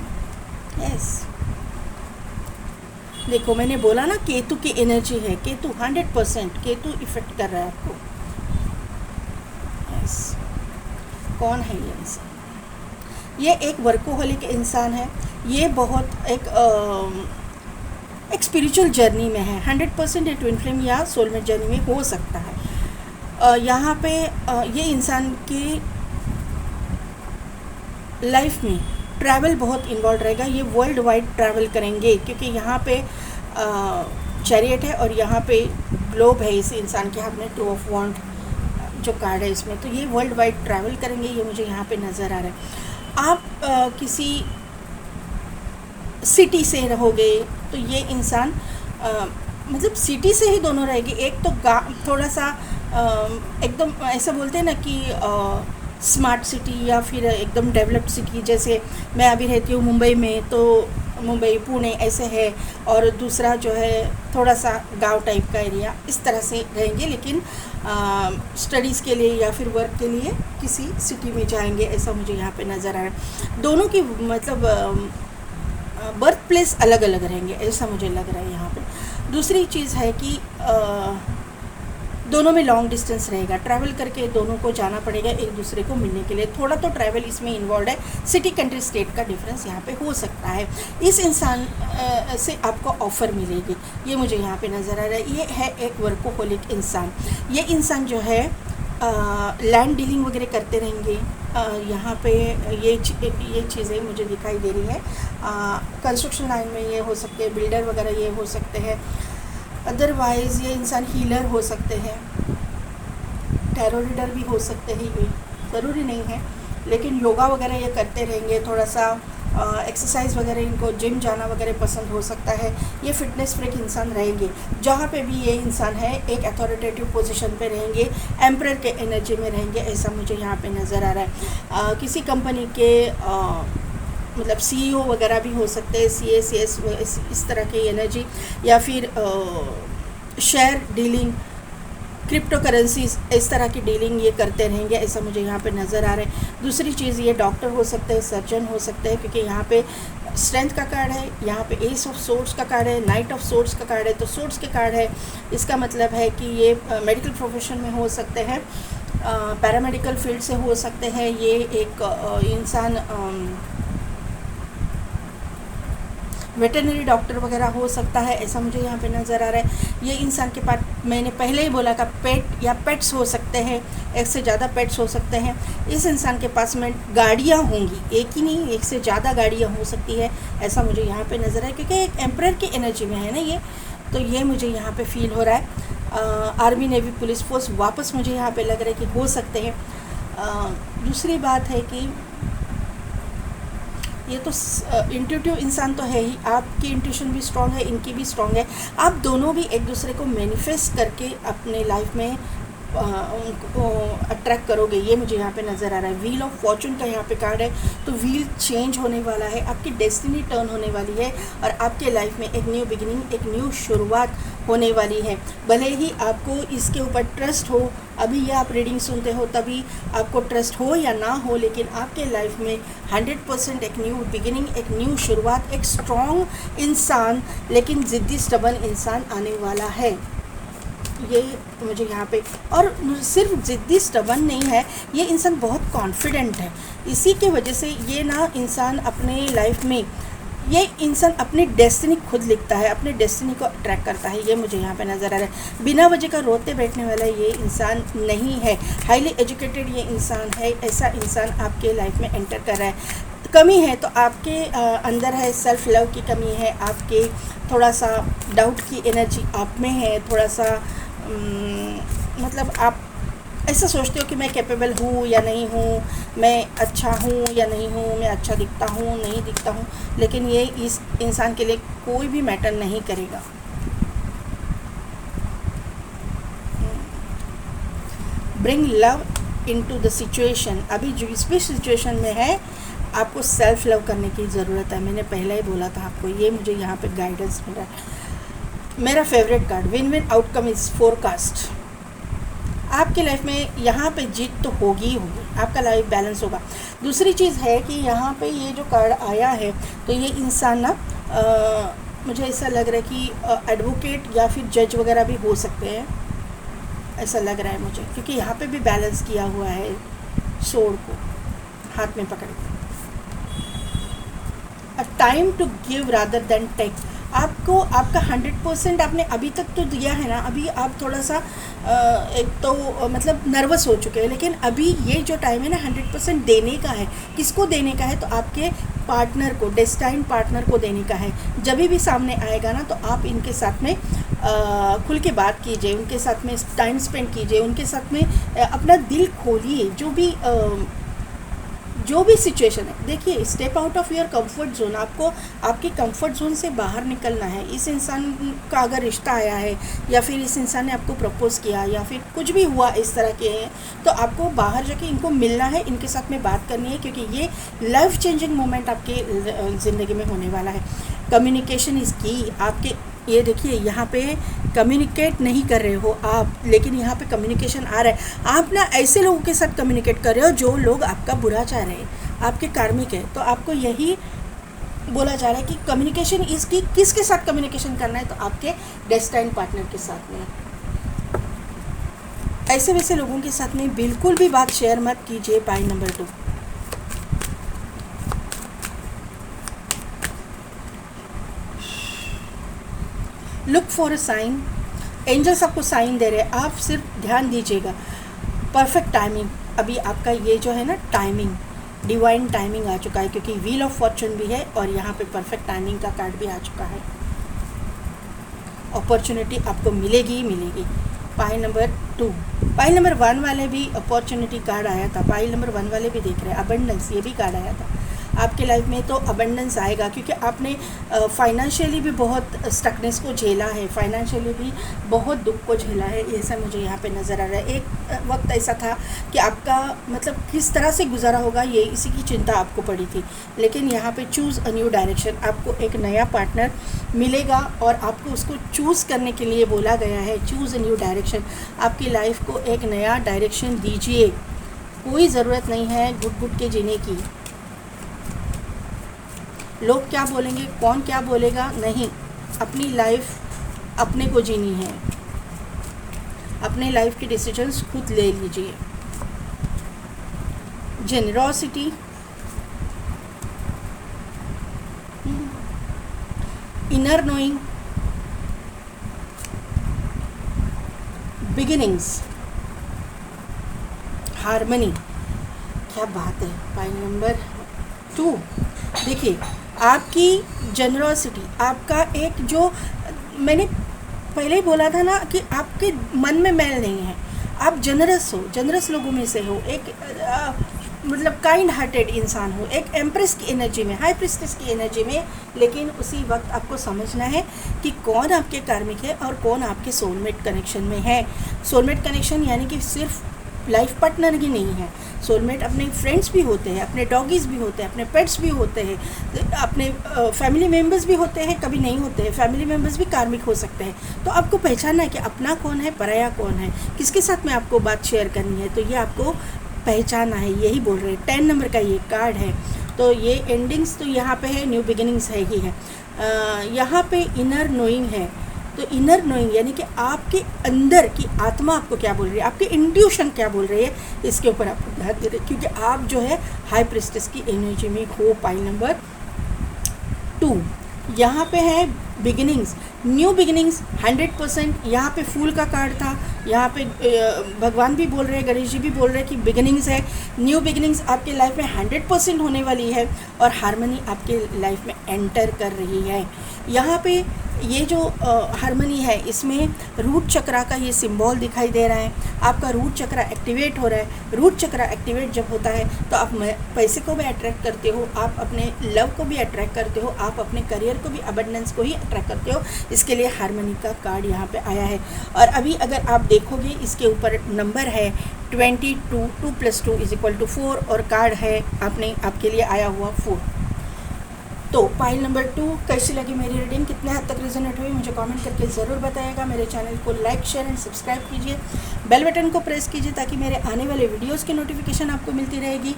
यस, देखो मैंने बोला ना केतु की एनर्जी है, केतु 100% केतु इफेक्ट कर रहा है आपको। यस, कौन है ये इंसान, ये एक वर्कोहलिक इंसान है, ये बहुत एक स्पिरिचुअल जर्नी में है, 100% ये ट्विन फ्लेम या सोलमेट जर्नी में हो सकता है। यहाँ पे ये इंसान की लाइफ में ट्रैवल बहुत इन्वॉल्व रहेगा, ये वर्ल्ड वाइड ट्रैवल करेंगे, क्योंकि यहाँ पे चैरियट है और यहाँ पे ग्लोब है इस इंसान के हाथ में, टू ऑफ वॉन्ड जो कार्ड है इसमें, तो ये वर्ल्ड वाइड ट्रैवल करेंगे, ये मुझे यहाँ पे नज़र आ रहा है। आप किसी सिटी से रहोगे तो ये इंसान मतलब सिटी से ही दोनों रहेंगे, एक तो थोड़ा सा एकदम ऐसा बोलते हैं ना कि स्मार्ट सिटी या फिर एकदम डेवलप्ड सिटी, जैसे मैं अभी रहती हूँ मुंबई में, तो मुंबई पुणे ऐसे है, और दूसरा जो है थोड़ा सा गांव टाइप का एरिया, इस तरह से रहेंगे, लेकिन स्टडीज़ के लिए या फिर वर्क के लिए किसी सिटी में जाएंगे, ऐसा मुझे यहाँ पे नज़र आ रहा है। दोनों की मतलब बर्थ प्लेस अलग अलग रहेंगे, ऐसा मुझे लग रहा है यहाँ पे। दूसरी चीज़ है कि दोनों में लॉन्ग डिस्टेंस रहेगा, ट्रैवल करके दोनों को जाना पड़ेगा एक दूसरे को मिलने के लिए, थोड़ा तो ट्रैवल इसमें इन्वॉल्व है, सिटी कंट्री स्टेट का डिफरेंस यहाँ पे हो सकता है। इस इंसान से आपको ऑफ़र मिलेगी, ये मुझे यहाँ पे नज़र आ रहा है। ये है एक वर्कोहोलिक इंसान, ये इंसान जो है लैंड डीलिंग वगैरह करते रहेंगे, यहाँ पे ये चीज़ें मुझे दिखाई दे रही है। कंस्ट्रक्शन लाइन में ये हो सकते हैं, बिल्डर वगैरह ये हो सकते हैं, अदरवाइज़ ये इंसान हीलर हो सकते हैं, टैरो रीडर भी हो सकते हैं, ये ज़रूरी नहीं है, लेकिन योगा वगैरह ये करते रहेंगे, थोड़ा सा एक्सरसाइज वगैरह, इनको जिम जाना वगैरह पसंद हो सकता है। ये फिटनेस फ्रीक इंसान रहेंगे, जहाँ पे भी ये इंसान है एक अथॉरिटेटिव पोजीशन पे रहेंगे, एम्परर के एनर्जी में रहेंगे, ऐसा मुझे यहाँ पे नज़र आ रहा है। किसी कंपनी के मतलब CEO वगैरह भी हो सकते हैं, CA CS इस तरह की एनर्जी, या फिर शेयर डीलिंग, क्रिप्टो करेंसीज, इस तरह की डीलिंग ये करते रहेंगे, ऐसा मुझे यहाँ पे नज़र आ रहा है। दूसरी चीज़, ये डॉक्टर हो सकते हैं, सर्जन हो सकते हैं, क्योंकि यहाँ पे स्ट्रेंथ का कार्ड है, यहाँ पे एस ऑफ सोर्ड्स का कार्ड है, नाइट ऑफ सोर्ड्स का कार्ड है, तो सोर्ड्स के कार्ड है, इसका मतलब है कि ये मेडिकल प्रोफेशन में हो सकते हैं, पैरामेडिकल फील्ड से हो सकते हैं, ये एक इंसान वेटरनरी डॉक्टर वगैरह हो सकता है, ऐसा मुझे यहाँ पे नज़र आ रहा है। ये इंसान के पास, मैंने पहले ही बोला था, पेट या पेट्स हो सकते हैं, एक से ज़्यादा पेट्स हो सकते हैं। इस इंसान के पास में गाड़ियाँ होंगी, एक ही नहीं, एक से ज़्यादा गाड़ियाँ हो सकती है, ऐसा मुझे यहाँ पे नज़र आ रहा है, क्योंकि एक एम्परर की एनर्जी में है ना ये, तो ये मुझे यहाँ पर फील हो रहा है। आर्मी, नेवी, पुलिस फोर्स वापस मुझे यहाँ पर लग रहा है कि हो सकते हैं। दूसरी बात है कि ये तो इंट्यूटिव इंसान तो है ही, आपकी इंट्यूशन भी स्ट्रॉन्ग है, इनकी भी स्ट्रॉन्ग है, आप दोनों भी एक दूसरे को मैनिफेस्ट करके अपने लाइफ में उनको अट्रैक्ट करोगे, ये मुझे यहाँ पे नज़र आ रहा है। व्हील ऑफ फॉर्चून का यहाँ पे कार्ड है, तो व्हील चेंज होने वाला है, आपकी डेस्टिनी टर्न होने वाली है, और आपके लाइफ में एक न्यू बिगिनिंग, एक न्यू शुरुआत होने वाली है। भले ही आपको इसके ऊपर ट्रस्ट हो, अभी ये आप रीडिंग सुनते हो तभी आपको ट्रस्ट हो या ना हो, लेकिन आपके लाइफ में 100% एक न्यू बिगिनिंग, एक न्यू शुरुआत, एक स्ट्रॉन्ग इंसान लेकिन ज़िद्दी स्टबन इंसान आने वाला है। ये मुझे यहाँ पे, और सिर्फ ज़िद्दी स्टबन नहीं है, ये इंसान बहुत कॉन्फिडेंट है, इसी के वजह से ये ना इंसान अपने लाइफ में ये इंसान अपनी डेस्टिनी खुद लिखता है, अपने डेस्टिनी को अट्रैक्ट करता है, ये मुझे यहाँ पे नज़र आ रहा है। बिना वजह का रोते बैठने वाला ये इंसान नहीं है, हाईली एजुकेटेड ये इंसान है। ऐसा इंसान आपके लाइफ में एंटर कर रहा है। कमी है तो आपके अंदर है, सेल्फ लव की कमी है, आपके थोड़ा सा डाउट की एनर्जी आप में है, थोड़ा सा मतलब आप ऐसा सोचते हो कि मैं कैपेबल हूँ या नहीं हूँ, मैं अच्छा हूँ या नहीं हूँ, मैं अच्छा दिखता हूँ नहीं दिखता हूँ, लेकिन ये इस इंसान के लिए कोई भी मैटर नहीं करेगा। Bring love into the situation. अभी जो इस भी सिचुएशन में है आपको सेल्फ लव करने की ज़रूरत है। मैंने पहले ही बोला था आपको, ये मुझे यहाँ पे गाइडेंस मिला है। मेरा favourite card, win win outcome is forecast. आपके लाइफ में यहाँ पे जीत तो होगी ही होगी, आपका लाइफ बैलेंस होगा। दूसरी चीज़ है कि यहाँ पे ये जो कार्ड आया है तो ये इंसान ना मुझे ऐसा लग रहा है कि एडवोकेट या फिर जज वगैरह भी हो सकते हैं, ऐसा लग रहा है मुझे, क्योंकि यहाँ पे भी बैलेंस किया हुआ है सोर्ड को हाथ में पकड़ के। A time to give rather than take. आपको आपका 100% आपने अभी तक तो दिया है ना, अभी आप थोड़ा सा एक तो मतलब नर्वस हो चुके हैं, लेकिन अभी ये जो टाइम है ना 100% देने का है। किसको देने का है? तो आपके पार्टनर को, डेस्टाइन पार्टनर को देने का है। जब भी सामने आएगा ना तो आप इनके साथ में खुल के बात कीजिए, उनके साथ में टाइम स्पेंड कीजिए, उनके साथ में अपना दिल खोलिए। जो भी सिचुएशन है, देखिए step out of your comfort zone. आपको आपके कंफर्ट जोन से बाहर निकलना है। इस इंसान का अगर रिश्ता आया है या फिर इस इंसान ने आपको प्रपोज़ किया या फिर कुछ भी हुआ इस तरह के हैं, तो आपको बाहर जाके इनको मिलना है, इनके साथ में बात करनी है, क्योंकि ये लाइफ चेंजिंग मोमेंट आपके ज़िंदगी में होने वाला है। कम्युनिकेशन इज़ की। आपके ये देखिए यहाँ पे कम्युनिकेट नहीं कर रहे हो आप, लेकिन यहाँ पे कम्युनिकेशन आ रहा है। आप ना ऐसे लोगों के साथ कम्युनिकेट कर रहे हो जो लोग आपका बुरा चाह रहे हैं, आपके कार्मिक है। तो आपको यही बोला जा रहा है कि कम्युनिकेशन इसकी किसके साथ कम्युनिकेशन करना है? तो आपके डेस्टाइन पार्टनर के साथ में। ऐसे वैसे लोगों के साथ में बिल्कुल भी बात शेयर मत कीजिए। Point number 2, look for a sign. Angels आपको साइन दे रहे हैं, आप सिर्फ ध्यान दीजिएगा। परफेक्ट टाइमिंग, अभी आपका ये जो है ना टाइमिंग, डिवाइन टाइमिंग आ चुका है, क्योंकि व्हील ऑफ फॉर्चून भी है और यहाँ पे परफेक्ट टाइमिंग का कार्ड भी आ चुका है। अपॉर्चुनिटी आपको मिलेगी ही मिलेगी। पाइल नंबर 2, पाइल नंबर 1 वाले भी अपॉर्चुनिटी कार्ड आया था, पाइल नंबर 1 वाले भी देख रहे हैं। अबंडेंस, ये भी कार्ड आया था। आपके लाइफ में तो अबंडेंस आएगा, क्योंकि आपने फाइनेंशियली भी बहुत स्टकनेस को झेला है, फाइनेंशियली भी बहुत दुख को झेला है, ऐसा मुझे यहाँ पे नज़र आ रहा है। एक वक्त ऐसा था कि आपका मतलब किस तरह से गुजारा होगा ये इसी की चिंता आपको पड़ी थी, लेकिन यहाँ पे चूज़ अ न्यू डायरेक्शन। आपको एक नया पार्टनर मिलेगा और आपको उसको चूज़ करने के लिए बोला गया है। चूज़ अ न्यू डायरेक्शन, आपकी लाइफ को एक नया डायरेक्शन दीजिए। कोई ज़रूरत नहीं है घुट घुट के जीने की। लोग क्या बोलेंगे, कौन क्या बोलेगा, नहीं, अपनी लाइफ अपने को जीनी है। अपने लाइफ के डिसीजंस खुद ले लीजिए। Generosity, inner knowing, beginnings, harmony. क्या बात है। पॉइंट नंबर 2, देखिए आपकी जनरॉसिटी, आपका एक जो मैंने पहले ही बोला था ना कि आपके मन में मैल नहीं है, आप जनरस हो, जनरस लोगों में से हो, एक मतलब काइंड हार्टेड इंसान हो, एक एम्प्रेस की एनर्जी में, हाई प्रिस्टेस की एनर्जी में। लेकिन उसी वक्त आपको समझना है कि कौन आपके कार्मिक है और कौन आपके सोलमेट कनेक्शन में है। सोलमेट कनेक्शन यानी कि सिर्फ लाइफ पार्टनर ही नहीं है, सोलमेट अपने फ्रेंड्स भी होते हैं, अपने डॉगीज़ भी होते हैं, अपने पेट्स भी होते हैं, अपने फैमिली मेम्बर्स भी होते हैं, कभी नहीं होते हैं, फैमिली मेम्बर्स भी कार्मिक हो सकते हैं। तो आपको पहचानना है कि अपना कौन है, पराया कौन है, किसके साथ में आपको बात शेयर करनी है, तो ये आपको पहचानना है। यही बोल रहे हैं। 10 नंबर का ये कार्ड है, तो ये एंडिंग्स तो यहाँ पे है, न्यू बिगिनिंग्स है ही है। यहाँ पे इनर नोइंग है, तो इनर नोइंग यानी कि आपके अंदर की आत्मा आपको क्या बोल रही है, आपकी इंट्यूशन क्या बोल रही है, इसके ऊपर आपको ध्यान दे रहे, क्योंकि आप जो है हाई प्रिस्टेस की एनर्जी में हो। पाइल नंबर 2 यहाँ पे है बिगिनिंग्स, न्यू बिगिनिंग्स 100%। यहाँ पे फूल का कार्ड था, यहाँ पे भगवान भी बोल रहे हैं, गणेश जी भी बोल रहे हैं कि बिगिनिंग्स है, न्यू बिगिनिंग्स आपके लाइफ में 100% होने वाली है और हारमनी आपके लाइफ में एंटर कर रही है। यहाँ पे ये जो हारमनी है इसमें रूट चक्रा का ये सिंबल दिखाई दे रहा है। आपका रूट चक्रा एक्टिवेट हो रहा है। रूट चक्रा एक्टिवेट जब होता है तो आप पैसे को भी अट्रैक्ट करते हो, आप अपने लव को भी अट्रैक्ट करते हो, आप अपने करियर को भी, अबंडेंस को ही अट्रैक्ट करते हो। इसके लिए हारमनी का कार्ड यहाँ पे आया है। और अभी अगर आप देखोगे इसके ऊपर नंबर है 22, 2 + 2 = 4 और कार्ड है आपके लिए आया हुआ 4। तो पाइल नंबर 2 कैसी लगी मेरी रीडिंग, कितने हद तक रिजोनेट हुई, मुझे कमेंट करके ज़रूर बताइएगा। मेरे चैनल को लाइक, शेयर एंड सब्सक्राइब कीजिए, बेल बटन को प्रेस कीजिए ताकि मेरे आने वाले वीडियोस की नोटिफिकेशन आपको मिलती रहेगी।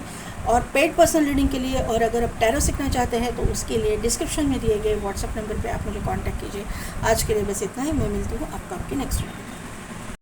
और पेड पर्सनल रीडिंग के लिए और अगर आप टैरो सीखना चाहते हैं तो उसके लिए डिस्क्रिप्शन में दिए गए व्हाट्सएप नंबर पर आप मुझे कॉन्टैक्ट कीजिए। आज के लिए बस इतना ही, मैं मिलती हूँ आपको आपकी नेक्स्ट वीडियो।